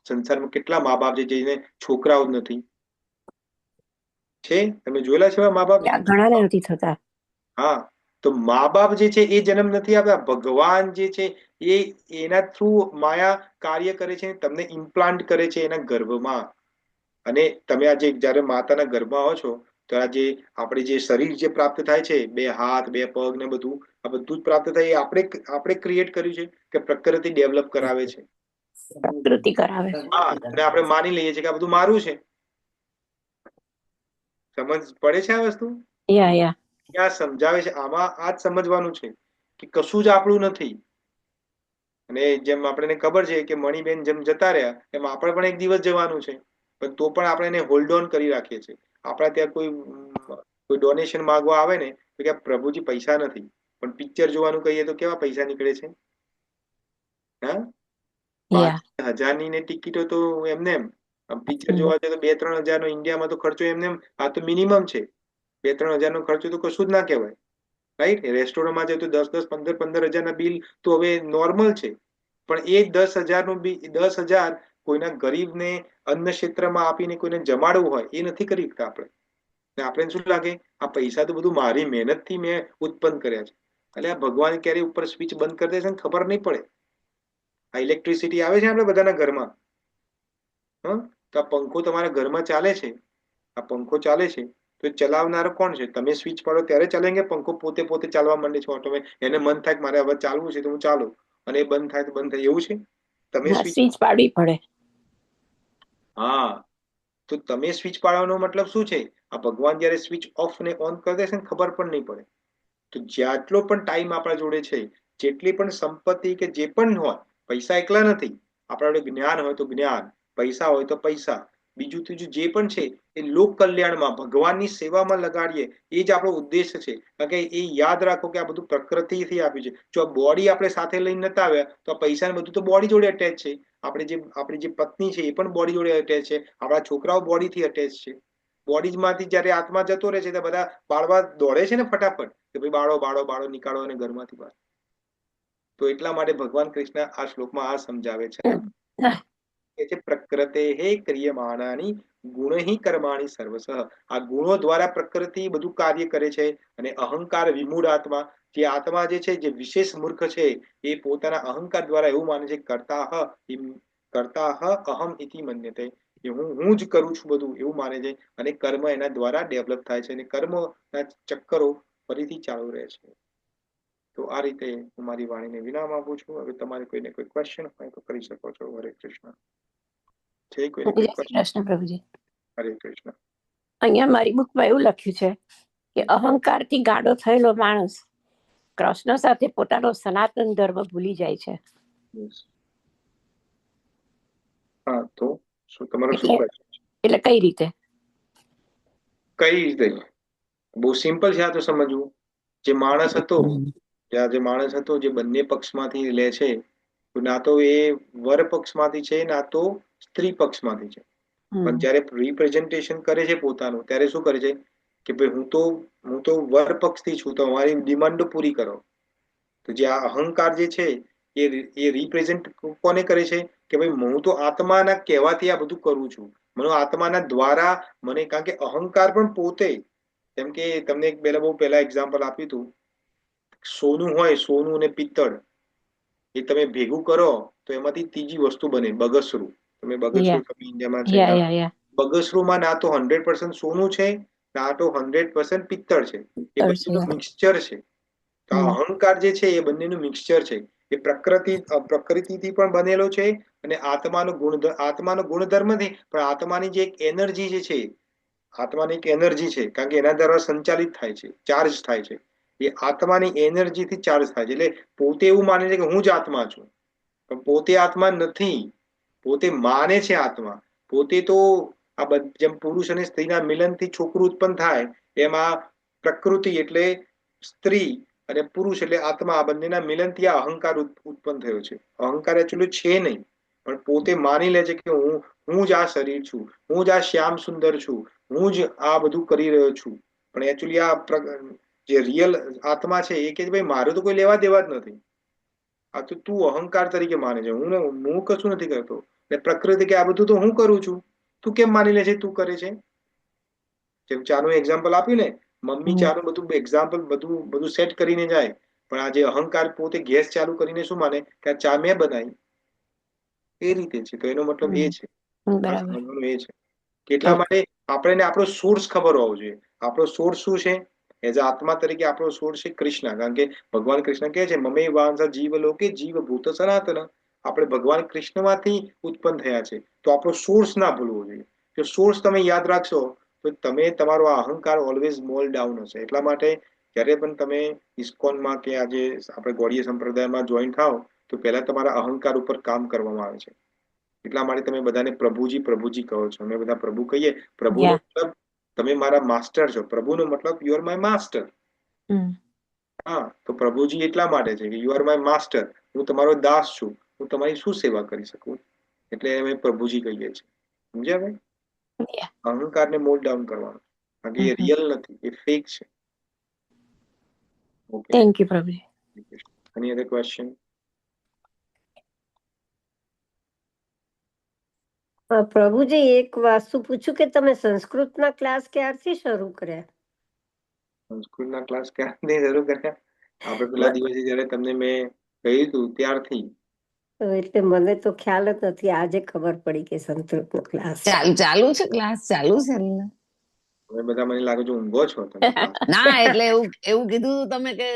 સંસારમાં કેટલા મા બાપ છે જેને છોકરાઓ જ નથી? છે? તમે જોયેલા છે મા બાપ? ઘણાને નથી થતા. હા, તો મા બાપ જે છે એ જન્મ નથી આપતા. ભગવાન જે છે એ એના થ્રુ માયા કાર્ય કરે છે, તમને ઇમ્પ્લાન્ટ કરે છે એના ગર્ભમાં. અને તમે આજે જયારે માતાના ગર્ભમાં આવો છો તો આ જે આપણે જે શરીર જે પ્રાપ્ત થાય છે, 2 હાથ 2 પગ ને બધું, આ બધું જ પ્રાપ્ત થાય એ આપણે ક્રિએટ કર્યું છે કે પ્રકૃતિ ડેવલપ કરાવે છે? પ્રકૃતિ કરાવે છે. હા, અને આપણે માની લઈએ છીએ કે આ બધું મારું છે. સમજ પડે છે આ વસ્તુ? યા ક્યાં સમજાવે છે આમાં? આ જ સમજવાનું છે કે કશું જ આપણું નથી. અને જેમ આપણને ખબર છે કે મણીબેન જેમ જતા રહ્યા એમ આપણે પણ એક દિવસ જવાનું છે, પણ તો પણ આપણે એને હોલ્ડ ઓન કરી રાખીએ છીએ. આપણા ત્યાં કોઈ ડોનેશન માંગવા આવે ને તો કે પ્રભુજી પૈસા નથી, પણ પિક્ચર જોવાનું કહીએ તો કેવા પૈસા નીકળે છે? હા, 5,000 ની ટિકિટો તો એમને એમ. પિક્ચર જોવા જાય તો 2-3 હજારનો ઇન્ડિયામાં તો ખર્ચો એમને એમ, આ તો મિનિમમ છે. 2-3 હજારનો ખર્ચો તો કશું જ ના કહેવાય, રાઈટ? રેસ્ટોરન્ટમાં જાય તો 10-10, 15-15 હજારના બિલ તો હવે નોર્મલ છે. પણ એ 10,000 નું બી 10,000 કોઈના ગરીબને અન્ન ક્ષેત્રમાં આપીને કોઈને જમાડવું હોય એ નથી કરી શકતા આપણે. આપણે શું લાગે આ પૈસા તો બધું મારી મહેનતથી મેં ઉત્પન્ન કર્યા છે. એટલે આ ભગવાન ક્યારે ઉપર સ્વિચ બંધ કરી દે છે ખબર નહીં પડે. આ ઇલેક્ટ્રિસિટી આવે છે આપણે બધાના ઘરમાં, તો આ પંખો તમારા ઘરમાં ચાલે છે, આ પંખો ચાલે છે તો ચલાવનારો કોણ છે? તમે સ્વિચ પાડો ત્યારે ચાલે કે પંખો પોતે ચાલવા માંડે છે ઓટોમેટિક? એને મન થાય કે મારે હવે ચાલવું છે તો હું ચાલુ, અને એ બંધ થાય તો બંધ થાય, એવું છે? તમે સ્વિચ પાડવી પડે. હા, તો તમે સ્વિચ પાડવાનો મતલબ શું છે? આ ભગવાન જયારે સ્વિચ ઓફ ને ઓન કરી દેશે ને ખબર પણ નહીં પડે. તો જેટલો પણ ટાઈમ આપણા જોડે છે, જેટલી પણ સંપત્તિ કે જે પણ હોય, પૈસા એકલા નથી. આપણા જોડે જ્ઞાન હોય તો જ્ઞાન, પૈસા હોય તો પૈસા, બીજું ત્રીજું જે પણ છે એ લોક કલ્યાણમાં ભગવાનની સેવામાં લગાડીએ, એ જ આપણો ઉદ્દેશ છે. કારણ કે એ યાદ રાખો કે આ બધું પ્રકૃતિથી આપ્યું છે. જો આ બોડી આપણે સાથે લઈને નતા આવ્યા તો આ પૈસા ને બધું તો બોડી જોડે અટેચ છે. આપણી જે પત્ની છે એ પણ બોડી જોડે અટેચ છે. આપણા છોકરાઓ બોડીથી અટેચ છે. બોડીમાંથી જયારે આત્મા જતો રહે છે ત્યારે બધા બાળવા દોડે છે ને ફટાફટ કે ભાઈ બાળો નીકાળો અને ઘરમાંથી બહાર. તો એટલા માટે ભગવાન કૃષ્ણ આ શ્લોકમાં આ સમજાવે છે પ્રકૃતે ક્રિયમાણાની ગુણહિ કર્માણી સર્વસઃ. આ ગુણો દ્વારા પ્રકૃતિ બધું કાર્ય કરે છે. અને અહંકાર વિમૂઢ આત્મા, જે આત્મા જે છે, જે વિશેષ મૂર્ખ છે, એ પોતાના અહંકાર દ્વારા એવું માને છે કરતા અહમ ઇતિ મન્યતે, કે હું જ કરું છું બધું, એવું માને છે. અને કર્મ એના દ્વારા ડેવલપ થાય છે અને કર્મના ચક્કરો ફરીથી ચાલુ રહે છે. તો આ રીતે હું મારી વાણીને વિરામ આપું છું. હવે તમારે કોઈને કોઈ ક્વેશ્ચન હોય તો કરી શકો છો. હરે કૃષ્ણ. છે કોઈને કોઈ ક્વેશ્ચન? કૃષ્ણ પ્રભુજી. હરે કૃષ્ણ. અહીંયા મારી બુકમાં એવું લખ્યું છે કે અહંકારથી ગાડો થયેલો માણસ કૃષ્ણ સાથે પોતાનો સનાતન ધર્મ ભૂલી જાય છે. હા, તો શું તમારો શું ક્વેશ્ચન છે? એટલે કઈ રીતે? કઈ રીતે? બહુ સિમ્પલ છે આ તો સમજવું. જે માણસ હતો જે બંને પક્ષમાંથી લે છે, તો ના તો એ વર પક્ષમાંથી છે, ના તો સ્ત્રી પક્ષમાંથી છે. પણ જયારે રિપ્રેઝન્ટેશન કરે છે પોતાનું, ત્યારે શું કરે છે? કે ભાઈ હું તો વર પક્ષથી છું, તો અમારી ડિમાન્ડો પૂરી કરો. તો જે આ અહંકાર જે છે એ રિપ્રેઝેન્ટ કોને કરે છે કે ભાઈ હું તો આત્માના કહેવાથી આ બધું કરું છું, મને આત્માના દ્વારા મને, કારણ કે અહંકાર પણ પોતે, જેમ કે તમને એક બહુ પહેલા એક્ઝામ્પલ આપ્યું હતું, સોનું હોય, સોનું અને પિત્તળ એ તમે ભેગું કરો તો એમાંથી ત્રીજી વસ્તુ બને, બગસરું. તમે બગસરું તમે ઇન્ડિયામાં છે યા બગસરુંમાં ના તો 100% સોનું છે, ના તો 100% પિત્તળ છે, એ બંનેનું મિક્સચર છે. તો આ અહંકાર જે છે એ બંનેનું મિક્સચર છે. એ પ્રકૃતિથી પણ બનેલો છે અને આત્માનો ગુણધર્મ નથી, પણ આત્માની જે એક એનર્જી જે છે, આત્માની એક એનર્જી છે, કારણ કે એના દ્વારા સંચાલિત થાય છે, ચાર્જ થાય છે. એ આત્માની એનર્જીથી ચાર્જ થાય છે. એટલે પોતે એવું માને છે કે હું જ આત્મા છું, પણ પોતે આત્મા નથી, પોતે માને છે આત્મા. પોતે તો આ જેમ પુરુષ અને સ્ત્રીના મિલનથી છોકરું ઉત્પન્ન થાય, એમાં પ્રકૃતિ એટલે સ્ત્રી અને પુરુષ એટલે આત્મા, આ બંનેના મિલનથી આ અહંકાર ઉત્પન્ન થયો છે. અહંકાર એકચ્યુઅલી છે નહીં, પણ પોતે માની લે છે કે હું જ આ શરીર છું, હું જ આ શ્યામ સુંદર છું, હું જ આ બધું કરી રહ્યો છું. પણ એકચ્યુઅલી આ જે રિયલ આત્મા છે એ કે ભાઈ મારું તો કોઈ લેવા દેવા જ નથી, આ તો તું અહંકાર તરીકે માને છે, હું કશું નથી કરતો. ને પ્રકૃતિ કે આ બધું તો હું કરું છું, તું કેમ માની લે છે તું કરે છે? જેમ ચાનું એક્ઝામ્પલ આપ્યું ને, મમ્મી ચાનું બધું એક્ઝામ્પલ બધું સેટ કરીને જાય, પણ આ જે અહંકાર પોતે ગેસ ચાલુ કરીને શું માને કે આ ચા મેં બનાવી, એ રીતે છે. તો એનો મતલબ એ છે, આ સમજવાનું એ છે કે એટલા માટે આપણે આપણો સોર્સ ખબર હોવો જોઈએ. આપણો સોર્સ શું છે? એઝ આત્મા તરીકે આપણો સોર્સ છે કૃષ્ણ. કારણ કે ભગવાન કૃષ્ણ કહે છે મમે વાંસા જીવ લોકે જીવ ભૂત સનાતન. આપણે ભગવાન કૃષ્ણમાંથી ઉત્પન્ન થયા છે, તો આપણો સોર્સ ના ભૂલવો જોઈએ. જો સોર્સ તમે યાદ રાખશો તો તમે તમારો આ અહંકાર ઓલવેઝ મોલ ડાઉન હશે. એટલા માટે જ્યારે પણ તમે ઇસ્કોનમાં કે આજે આપણે ગૌડીય સંપ્રદાયમાં જોઈન થાવ તો પહેલા તમારા અહંકાર ઉપર કામ કરવામાં આવે છે. એટલા માટે તમે બધાને પ્રભુજી પ્રભુજી કહો છો. અમે બધા પ્રભુ કહીએ. પ્રભુનો મતલબ તમે મારા માસ્ટર છો. પ્રભુનો મતલબ યુ આર માય માસ્ટર. હા, તો પ્રભુજી એટલા માટે છે કે યુ આર માય માસ્ટર, હું તમારો દાસ છું, હું તમારી શું સેવા કરી શકું, એટલે અમે પ્રભુજી કહીએ છીએ. સમજ્યા ભાઈ? અહંકારને મોલ ડાઉન કરવાનો, કારણ કે એ રિયલ નથી, એ ફેક છે. ઓકે, થેન્ક યુ પ્રભુજી. એની અધર ક્વેશ્ચન? પ્રભુજી, એક વસ્તુ પૂછું કે તમે સંસ્કૃતના ક્લાસ ક્યારથી શરૂ કર્યા? સંસ્કૃતના ક્લાસ ક્યારથી શરૂ કર્યા? આપણે પેલા દિવસે જયારે તમને મેં કહ્યું હતું ત્યારથી. એટલે મને તો ખ્યાલ જ નથી, આજે ખબર પડી કે સંસ્કૃતનો ક્લાસ ચાલુ છે. ક્લાસ ચાલુ છે. તમે બધા મને લાગે છે ઊંઘો છો તમે. ના, એટલે એવું કીધું તમે કે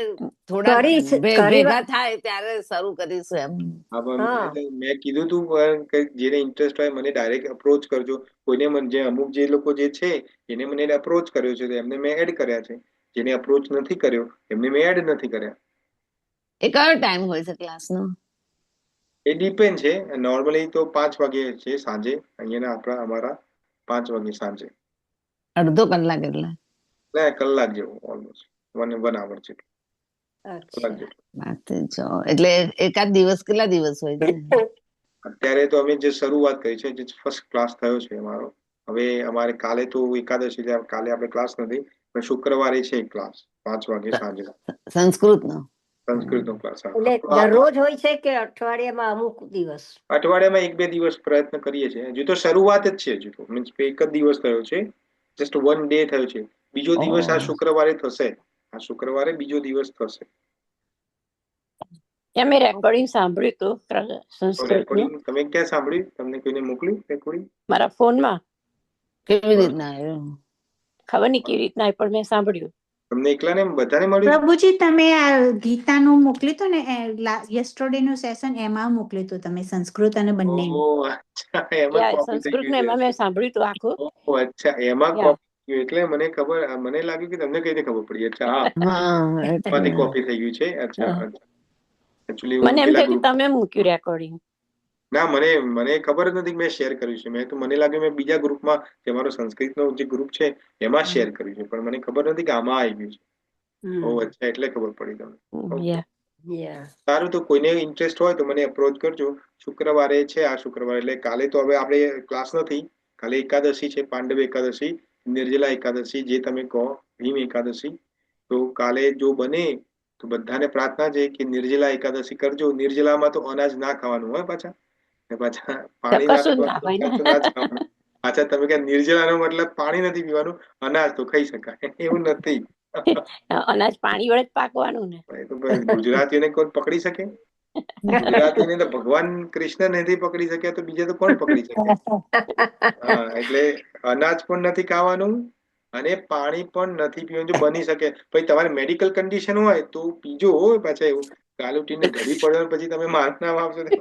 થોડા ભેગા થાય ત્યારે શરૂ કરીશું એમ. મેં કીધું તું કે જેને ઇન્ટરેસ્ટ હોય મને ડાયરેક્ટ અપ્રોચ કરજો. કોઈને જે અમુક જે લોકો જે છે એને મને અપ્રોચ કર્યો છે, એમને મેં એડ કર્યા છે. જેને અપ્રોચ નથી કર્યો એમને મેં એડ નથી કર્યા. એ કયો ટાઈમ હોય છે ક્લાસનો? એ ડિપેન્ડ છે. નોર્મલી તો 5 વાગે છે સાંજે. અહીંયાના અમારા 5 વાગે સાંજે. અડધો કલાક એટલે? ના, કલાક જેવું, ઓલમોસ્ટ 1 hour છે. એટલે એકાદ દિવસ કેટલા દિવસ હોય છે? અત્યારે તો અમે જે શરૂઆત કરી છે, જે ફર્સ્ટ ક્લાસ થયો છે અમારો. હવે અમારે કાલે તો એકાદશી છે, કાલે આપણે ક્લાસ નથી, પણ શુક્રવારે છે ક્લાસ 5 વાગે સાંજે. સંસ્કૃતનો ક્લાસ. એટલે દરરોજ હોય છે કે અઠવાડિયામાં અમુક દિવસ? અઠવાડિયામાં 1-2 દિવસ પ્રયત્ન કરીએ છીએ. હજુ તો શરૂઆત જ છે. હજુ તો મીન્સ એક જ દિવસ થયો છે, જસ્ટ 1 day થયો છે. બીજો દિવસ આ શુક્રવારે થશે. આ શુક્રવારે બીજો દિવસ થશે. મેં રેકોર્ડિંગ સાંભળ્યું હતું સંસ્કૃતનું. તમે ક્યાં સાંભળ્યું? તમને કોઈને મોકલ્યું રેકોર્ડિંગ? મારા ફોનમાં. કેવી રીતના આવ્યું? ખબર નહીં કેવી રીતના, પણ મેં સાંભળ્યું. તમને એકલાને બધાને મળ્યું? પ્રભુજી, તમે આ ગીતાનું મોકલ્યું હતું ને યસ્ટરડે નું સેશન, એમાં મોકલ્યું હતું તમે સંસ્કૃત અને બંને. અચ્છા, એમાં કોપી થઈ ગયું. એમાં મેં સાંભળ્યું હતું આખું. અચ્છા, એમાં કોપી. એટલે મને લાગ્યું કે તમને કઈ રીતે ખબર પડી. અચ્છા, હા, એમાંથી કોપી થઈ ગયું છે. અચ્છા, એકચ્યુઅલી મને એમ થયું કે તમે મૂક્યું રેકોર્ડિંગ. ના, મને ખબર જ નથી કે મેં શેર કર્યું છે. મને લાગ્યું મેં બીજા ગ્રુપમાં, જે મારો સંસ્કૃતનો જે ગ્રુપ છે એમાં શેર કર્યું છે, પણ મને ખબર નથી કે આમાં આવી ગયું છે. અચ્છા, એટલે ખબર પડી તમને. સારું, તો કોઈને ઇન્ટરેસ્ટ હોય તો મને અપ્રોચ કરજો. શુક્રવારે છે, આ શુક્રવારે. એટલે કાલે તો હવે આપણે ક્લાસ નથી, કાલે એકાદશી છે, પાંડવ એકાદશી. નિર્જલા એકાદશી જે તમે કહો ભીમ એકાદશી, તો કાલે જો બને તો બધાને પ્રાર્થના છે કે નિર્જલા એકાદશી કરજો. નિર્જલામાં તો અનાજ ના ખાવાનું હોય પાછા, ને પાછા પાણી ના કશું જ ના પીવાનું, હોય તો ના જ ખાવાનું. પાછા તમે કે નિર્જલાનો મતલબ પાણી નથી પીવાનું, અનાજ તો ખાઈ શકાય એવું નથી. ને અનાજ પાણી વડે જ પાકવાનું ને. એ તો ભાઈ ગુજરાતીઓને કોઈ પકડી શકે? ગુજરાતીને તો ભગવાન કૃષ્ણ નથી પકડી શક્યા તો બીજા તો કોણ પકડી શકે? હા, એટલે અનાજ પણ નથી ખાવાનું અને પાણી પણ નથી પીવાનું જો બની શકે. પછી તમારે મેડિકલ કન્ડિશન હોય તો પીજો હોય પાછા. એવું કાલે ઉઠીને ઘડી પડે પછી તમે માથના વાપશો તો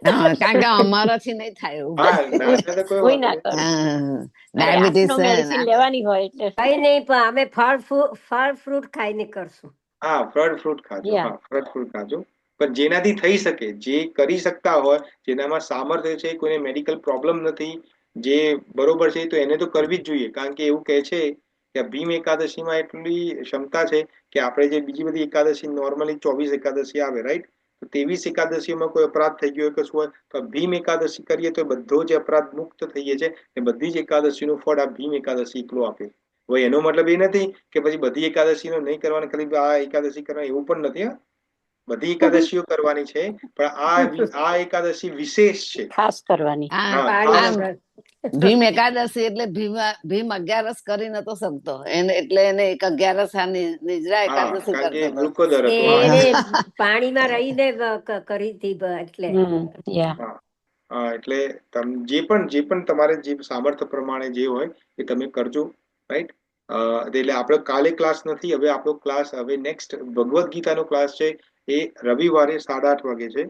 હા, કારણ કે અમારાથી નહીં થાય એવું. હા, ના તો કોઈ કોઈ વાંધો ના નહીં. કરે. ડાયાબિટીસ હાર્ટનો મેડિસિન લેવાની હોય એટલે કઈ નહીં, પણ અમે ફળ ફ્રૂટ ખાઈને કરશું. હા, ફળ ફ્રૂટ ખાજો. યા. હા, ફળ ફ્રૂટ ખાજો. પણ જેનાથી થઈ શકે, જે કરી શકતા હોય, જેનામાં સામર્થ્ય છે, કોઈને મેડિકલ પ્રોબ્લેમ નથી, જે બરોબર છે, તો એને તો કરવી જ જોઈએ. કારણ કે એવું કહે છે કે ભીમ એકાદશીમાં એટલી ક્ષમતા છે કે આપણે જે બીજી બધી એકાદશી નોર્મલી 24 એકાદશી આવે, રાઈટ? તો 23 એકાદશીમાં કોઈ અપરાધ થઈ ગયો હોય કશું હોય તો ભીમ એકાદશી કરીએ તો બધો જ અપરાધ મુક્ત થઈએ છે. અને બધી જ એકાદશીનું ફળ આ ભીમ એકાદશી એકલો આપે. હવે એનો મતલબ એ નથી કે પછી બધી એકાદશીનો નહીં કરવાની, ખાલી આ એકાદશી કરવાની, એવું પણ નથી. બધી એકાદશીઓ કરવાની છે, પણ આ એકાદશી વિશેષ છે. ખાસ કરવાની. હા, પાણી ખાસ. વગર. ભીમ એકાદશી એટલે ભીમ 11 કરી નતો શકતો એટલે એને એક 11 નિજરા હા, એકાદશી કારણ કે કરતો હતો. વૃકોદર હતો. એને હા, પાણીમાં રહીને કરી હતી એટલે. યા. હા. હા, એટલે જે પણ તમારે જે સામર્થ્ય પ્રમાણે જે હોય એ તમે કરજો, રાઈટ? એટલે આપણો કાલે ક્લાસ નથી. હવે આપણો ક્લાસ હવે નેક્સ્ટ ભગવદ્ ગીતાનો ક્લાસ છે એ રવિવારે 8:30 વાગે છે.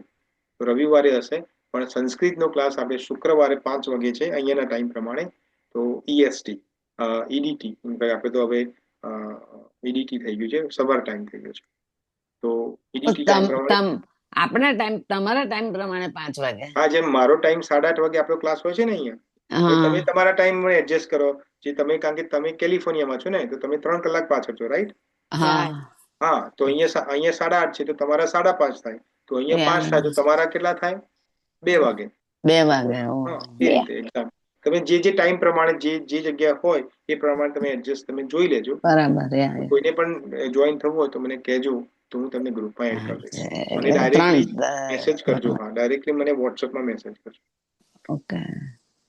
તો રવિવારે હશે. પણ સંસ્કૃતનો ક્લાસ આપણે શુક્રવારે 5 વાગે છે અહીંયાના ટાઈમ પ્રમાણે. તો EST, EDT, આપણે તો હવે EDT થઈ ગયું છે, સવાર ટાઈમ થઈ ગયો છે. તો EDT ટાઈમ પ્રમાણે આપણા ટાઈમ તમારા ટાઈમ પ્રમાણે 5 વાગે. હા, જેમ મારો ટાઈમ 8:30 વાગે આપણો ક્લાસ હોય છે ને અહીંયા, તમે તમારા ટાઈમ એડજસ્ટ કરો. જે તમે, કારણ કે તમે કેલિફોર્નિયામાં છો ને, તો તમે 3 કલાક પાછળ છો, રાઈટ? હા, તો અહીંયા 8:30 છે તો તમારા 5:30 થાય. તો અહીંયા 5 થાય તો તમારા કેટલા થાય? 2 વાગે. 2 વાગે. હા, એ રીતે એક્ઝામ તમે જે ટાઈમ પ્રમાણે જે જગ્યા હોય એ પ્રમાણે તમે એડજસ્ટ તમે જોઈ લેજો. બરાબર. કોઈને પણ જોઈન થવું હોય તો મને કહેજો, તો હું તમને ગ્રુપમાં એડ કરી દઈશ. મને એટલે ડાયરેક્ટલી મેસેજ કરજો. હા, ડાયરેક્ટલી મને વોટ્સએપમાં મેસેજ કરજો. ઓકે.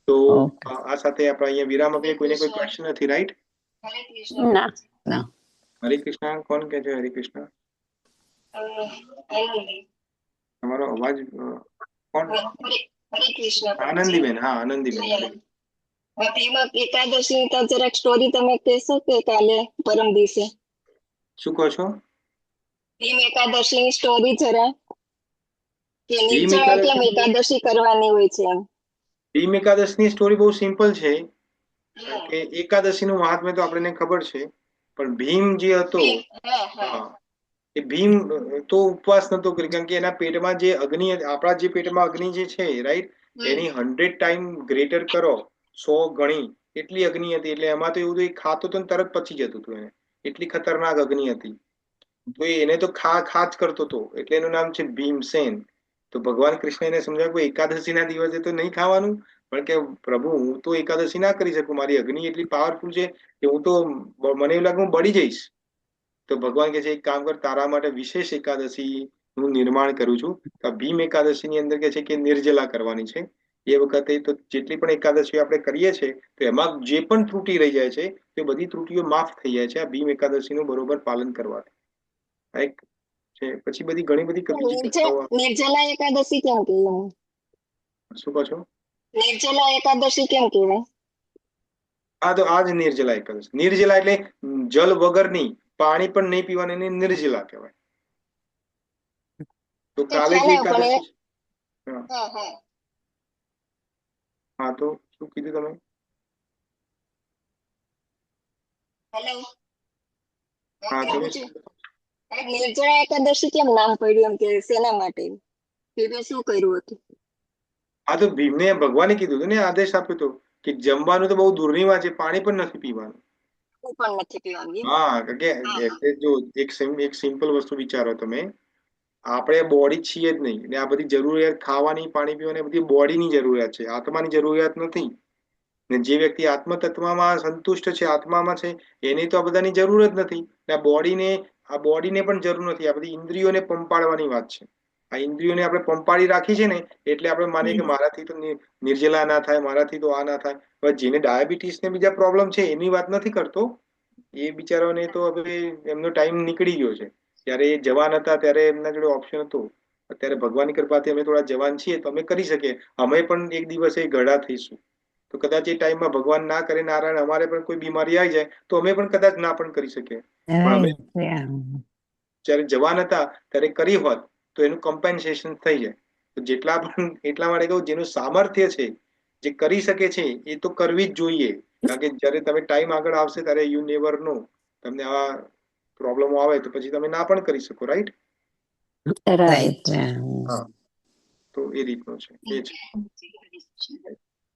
તો આ સાથે આપણે અહીંયા વિરામ આપીએ. કોઈને કોઈ પ્રશ્ન નથી, રાઈટ? ના. હરે કૃષ્ણ. કોણ કહે છે હરે કૃષ્ણ? તમારો અવાજ કોણ? આનંદીબેન. હા, આનંદીબેન. એકાદશી જરાક સ્ટોરી તમે કહેશો કે કાલે પરમ દિવસે? શું કહો છો? ભીમ એકાદશી ની સ્ટોરી જરા, કે નિર્જળા કેમ એકાદશી કરવાની હોય છે એમ. ભીમ એકાદશીની સ્ટોરી બહુ સિમ્પલ છે કે એકાદશીનું મહાત્મ્ય તો આપણને ખબર છે, પણ ભીમ જે હતો, એ ભીમ તો ઉપવાસ નતો કર્યો. કારણ કે એના પેટમાં જે અગ્નિ, આપણા જે પેટમાં અગ્નિ જે છે, રાઈટ, એની 100 ટાઈમ ગ્રેટર કરો, 100 ગણી એટલી અગ્નિ હતી. એટલે એમાં તો એવું હતું, ખાતો તો તરત પચી જતું હતું. એને એટલી ખતરનાક અગ્નિ હતી. તો એને તો ખા જ કરતો હતો. એટલે એનું નામ છે ભીમસેન. તો ભગવાન કૃષ્ણ એને સમજાવ્યું કે એકાદશીના દિવસે તો નહીં ખાવાનું, પણ કે પ્રભુ હું તો એકાદશી ના કરી શકું, મારી અગ્નિ એટલી પાવરફુલ છે કે હું તો, મને એવું લાગે હું બળી જઈશ. તો ભગવાન કહે છે એક કામ કર, તારા માટે વિશેષ એકાદશી હું નિર્માણ કરું છું. તો ભીમ એકાદશી ની અંદર કે છે કે નિર્જલા કરવાની છે. એ વખતે તો જેટલી પણ એકાદશી આપણે કરીએ છીએ તો એમાં જે પણ ત્રુટી રહી જાય છે તે બધી ત્રુટીઓ માફ થઈ જાય છે આ ભીમ એકાદશીનું બરોબર પાલન કરવાથી. એક છે, પછી બધી ઘણી બધી બીજી કથાઓ. નિર્જલા એકાદશી કેમ કહેવાય? શું કહો છો? નિર્જલા એકાદશી કેમ કહેવાય? હા, તો આ જ નિર્જલા એકાદશી. નિર્જલા એટલે જલ વગરની, પાણી પણ નહીં પીવાની, એને નિર્જલા કહેવાય. તો કાલે જે એકાદશી, હા, તો શું કીધું તમે? હેલો. હા, તમે નિર્જળા એકાદશી કેમ નામ પડ્યું એમ, કે શેના માટે, શું કર્યું હતું? હા, તો ભીમને ભગવાને કીધું હતું ને, આદેશ આપ્યો હતો કે જમવાનું તો બહુ દૂરની વાત છે, પાણી પણ નથી પીવાનું. હા, કે જો એક સિમ્પલ વસ્તુ વિચારો તમે, આપણે બોડી છીએ જ નહીં, ને આ બધી જરૂરિયાત ખાવાની, પાણી પીવાની બધી બોડીની જરૂરિયાત છે, આત્માની જરૂરિયાત નથી. ને જે વ્યક્તિ આત્મ તત્વમાં સંતુષ્ટ છે, આત્મામાં છે, એની તો આ બધાની જરૂર જ નથી. આ બોડીને પણ જરૂર નથી. આ બધી ઇન્દ્રિયોને પંપાડવાની વાત છે. આ ઇન્દ્રિયોને આપણે પંપાડી રાખી છે ને, એટલે આપણે માનીએ કે મારાથી તો નિર્જલા ના થાય, મારાથી તો આ ના થાય. હવે જેને ડાયાબિટીસ ને બીજા પ્રોબ્લેમ છે એની વાત નથી કરતો. એ બિચારાઓને તો હવે એમનો ટાઈમ નીકળી ગયો છે. ત્યારે એ જવાન હતા ત્યારે એમના જોડે ઓપ્શન હતો. અત્યારે ભગવાનની કૃપાથી અમે થોડા જવાન છીએ તો અમે કરી શકીએ. અમે પણ એક દિવસે ગઢા થઈશું. તો કદાચ એ ટાઈમમાં ભગવાન ના કરે, નારાયણ, અમારે પણ કોઈ બીમારી આવી જાય તો અમે પણ કદાચ ના પણ કરી શકીએ. પણ અમે જયારે જવાન હતા ત્યારે કરી હોત તો એનું કમ્પેન્સેશન થઈ જાય. તો એટલા માટે કહું, જેનું સામર્થ્ય છે, જે કરી શકે છે, એ તો કરવી જ જોઈએ. કારણ કે જયારે તમે ટાઈમ આગળ આવશે ત્યારે યુ નેવર નો, તમને આવા પ્રોબ્લેમો આવે તો પછી તમે ના પણ કરી શકો. રાઈટ? હા, તો એ રીતનું છે. એ છે.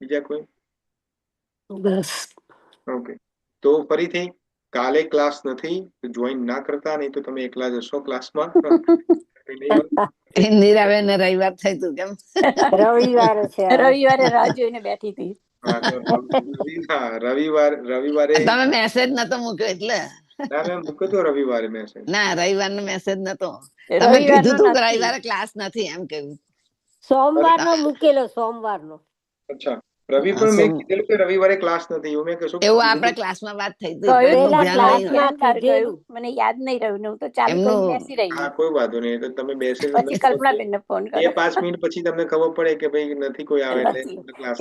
બીજા કોઈ? બસ. ઓકે, તો ફરીથી કાલે ક્લાસ નથી, જોઈન ના કરતા, નહીં તો તમે એકલા જશો ક્લાસમાં. ઇન્દિરાબેન ને રવિવાર થઈ તું કેમ? રવિવારે છે. રવિવારે રાહ જોઈને બેઠી હતી. રવિવારે તમે મેસેજ નતો મૂક્યો એટલે. ના, મેં મૂક્યો તો રવિવારે મેસેજ. ના, રવિવારનો મેસેજ નતો. તમે કીધું તું કે રવિવારે ક્લાસ નથી એમ કહ્યું. સોમવારનો મૂકેલો, સોમવારનો. અચ્છા, રવિ પણ મેં કીધેલું કે રવિવારે ક્લાસ નથી, એવું મેં કશું એવું આપણે ક્લાસમાં વાત થઈ હતી. મને યાદ નહીં રહ્યું. હું તો ચાલુ કરીને બેસી રહી. હા, કોઈ વાંધો નહીં. તો તમે બેસી પછી કલ્પનાબેનને ફોન કર્યો. 2-5 મિનિટ પછી તમને ખબર પડે કે ભાઈ નથી કોઈ આવે એટલે ક્લાસ.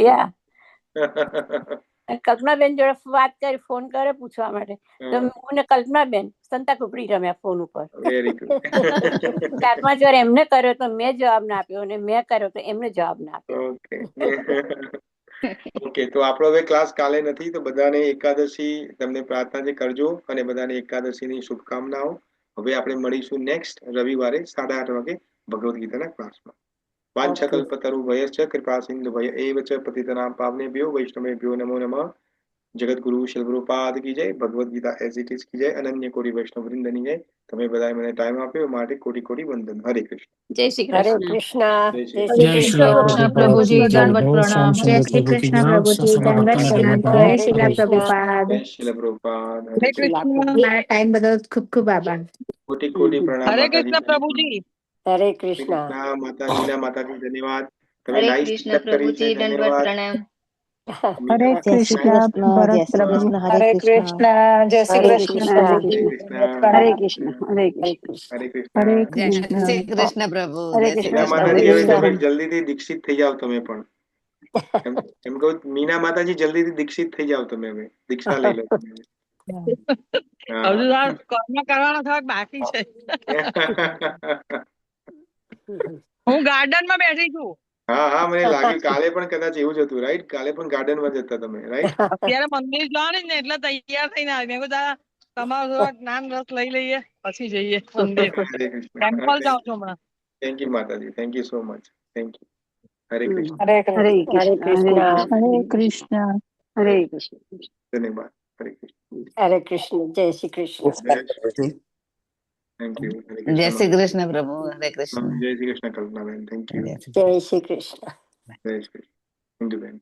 કલ્પનાબેન જોડે વાત કરી, ફોન કરે પૂછવા માટે. તો હું ને કલ્પનાબેન સંતા કુકડી રમ્યા ફોન ઉપર. Very good. 4-5 વાર એમને કર્યો તો મેં જવાબ ના આપ્યો, અને મેં કર્યો તો એમને જવાબ ના આપ્યો. ઓકે, તો આપણો હવે ક્લાસ કાલે નથી. તો બધાને એકાદશી તમને પ્રાર્થનાથી કરજો અને બધાને એકાદશીની શુભકામનાઓ. હવે આપણે મળીશું નેક્સ્ટ રવિવારે 8:30 વાગે ભગવદ્ ગીતાના ક્લાસમાં. વાંછકલ્પતરુભ્યશ્ચ કૃપા સિંધુભ્ય એવ ચ પતિતનાં પાવનેભ્યો વૈષ્ણવેભ્યો નમો નમઃ. જગતગુરુ શ્રી ગુરુપાદ કી જય. Bhagavad Gita as it is કી જય. અનન્ય કોટી વૈષ્ણવ વૃંદની જય. તમે બધાએ મને ટાઈમ આપ્યો માટે કોટી કોટી વંદન. હરે કૃષ્ણ. જય શ્રી કૃષ્ણ. જય શ્રી કૃષ્ણ પ્રભુજી, દંડવત પ્રણામ. જય શ્રી કૃષ્ણ પ્રભુજી, દંડવત પ્રણામ. જય શ્રીલા પ્રભુપાદ. જય શ્રી પ્રભુપાદ. હરે કૃષ્ણ. મારા ટાઈમ બદલ ખૂબ ખૂબ આભાર. કોટી કોટી પ્રણામ. હરે કૃષ્ણ પ્રભુજી. હરે કૃષ્ણ. મીના માતાજી ધન્યવાદ. તમે હરે નાઈસ કૃષ્ણ હેલ્પ કરી છે. પ્રભુજી, દંડવત ધન્યવાદ. પ્રણામ. હરે કૃષ્ણ ભરત પ્રભુ. હરે કૃષ્ણ. જય શ્રી હરે કૃષ્ણ કૃષ્ણ. હરે કૃષ્ણ. હરે કૃષ્ણ. હરે હરે કૃષ્ણ. જય શ્રી કૃષ્ણ પ્રભુ. જય શ્રી મીના કૃષ્ણ. માતાજી હવે તમે જલ્દીથી દીક્ષિત થઈ જાવ. તમે પણ એમ કહું, મીના માતાજી જલ્દીથી દીક્ષિત થઈ જાવ. તમે હવે દીક્ષા લઈ લો. હજુ કર્મ કરવાનો થોડાક બાકી છે. હું ગાર્ડનમાં બેઠી છું. હા, મને લાગ્યું કાલે પણ કદાચ એવું જ હતું. રાઈટ? કાલે પણ ગાર્ડનમાં જતા તમે. રાઈટ? અત્યારે મંદિર જવાની ને એટલે તૈયાર થઈને આવી. મેં કીધું તમારું થોડા જ્ઞાન રસ લઈ લઈએ પછી જઈએ મંદિર. ટેમ્પલ જાઉં છું હમણાં. થેન્ક યુ માતાજી. Thank you so much. Thank you. હરે કૃષ્ણ. હરે હરે કૃષ્ણ. કૃષ્ણ. હરે કૃષ્ણ. હરે કૃષ્ણ. ધન્યવાદ. હરે કૃષ્ણ. હરે કૃષ્ણ. જય શ્રી કૃષ્ણ. Thank you. જય શ્રી કૃષ્ણ પ્રભુ. હરે કૃષ્ણ. જય શ્રી કૃષ્ણ કલ્પનાબેન. Thank you. જય શ્રી કૃષ્ણ. જય શ્રી કૃષ્ણ. ઇન્દુબેન.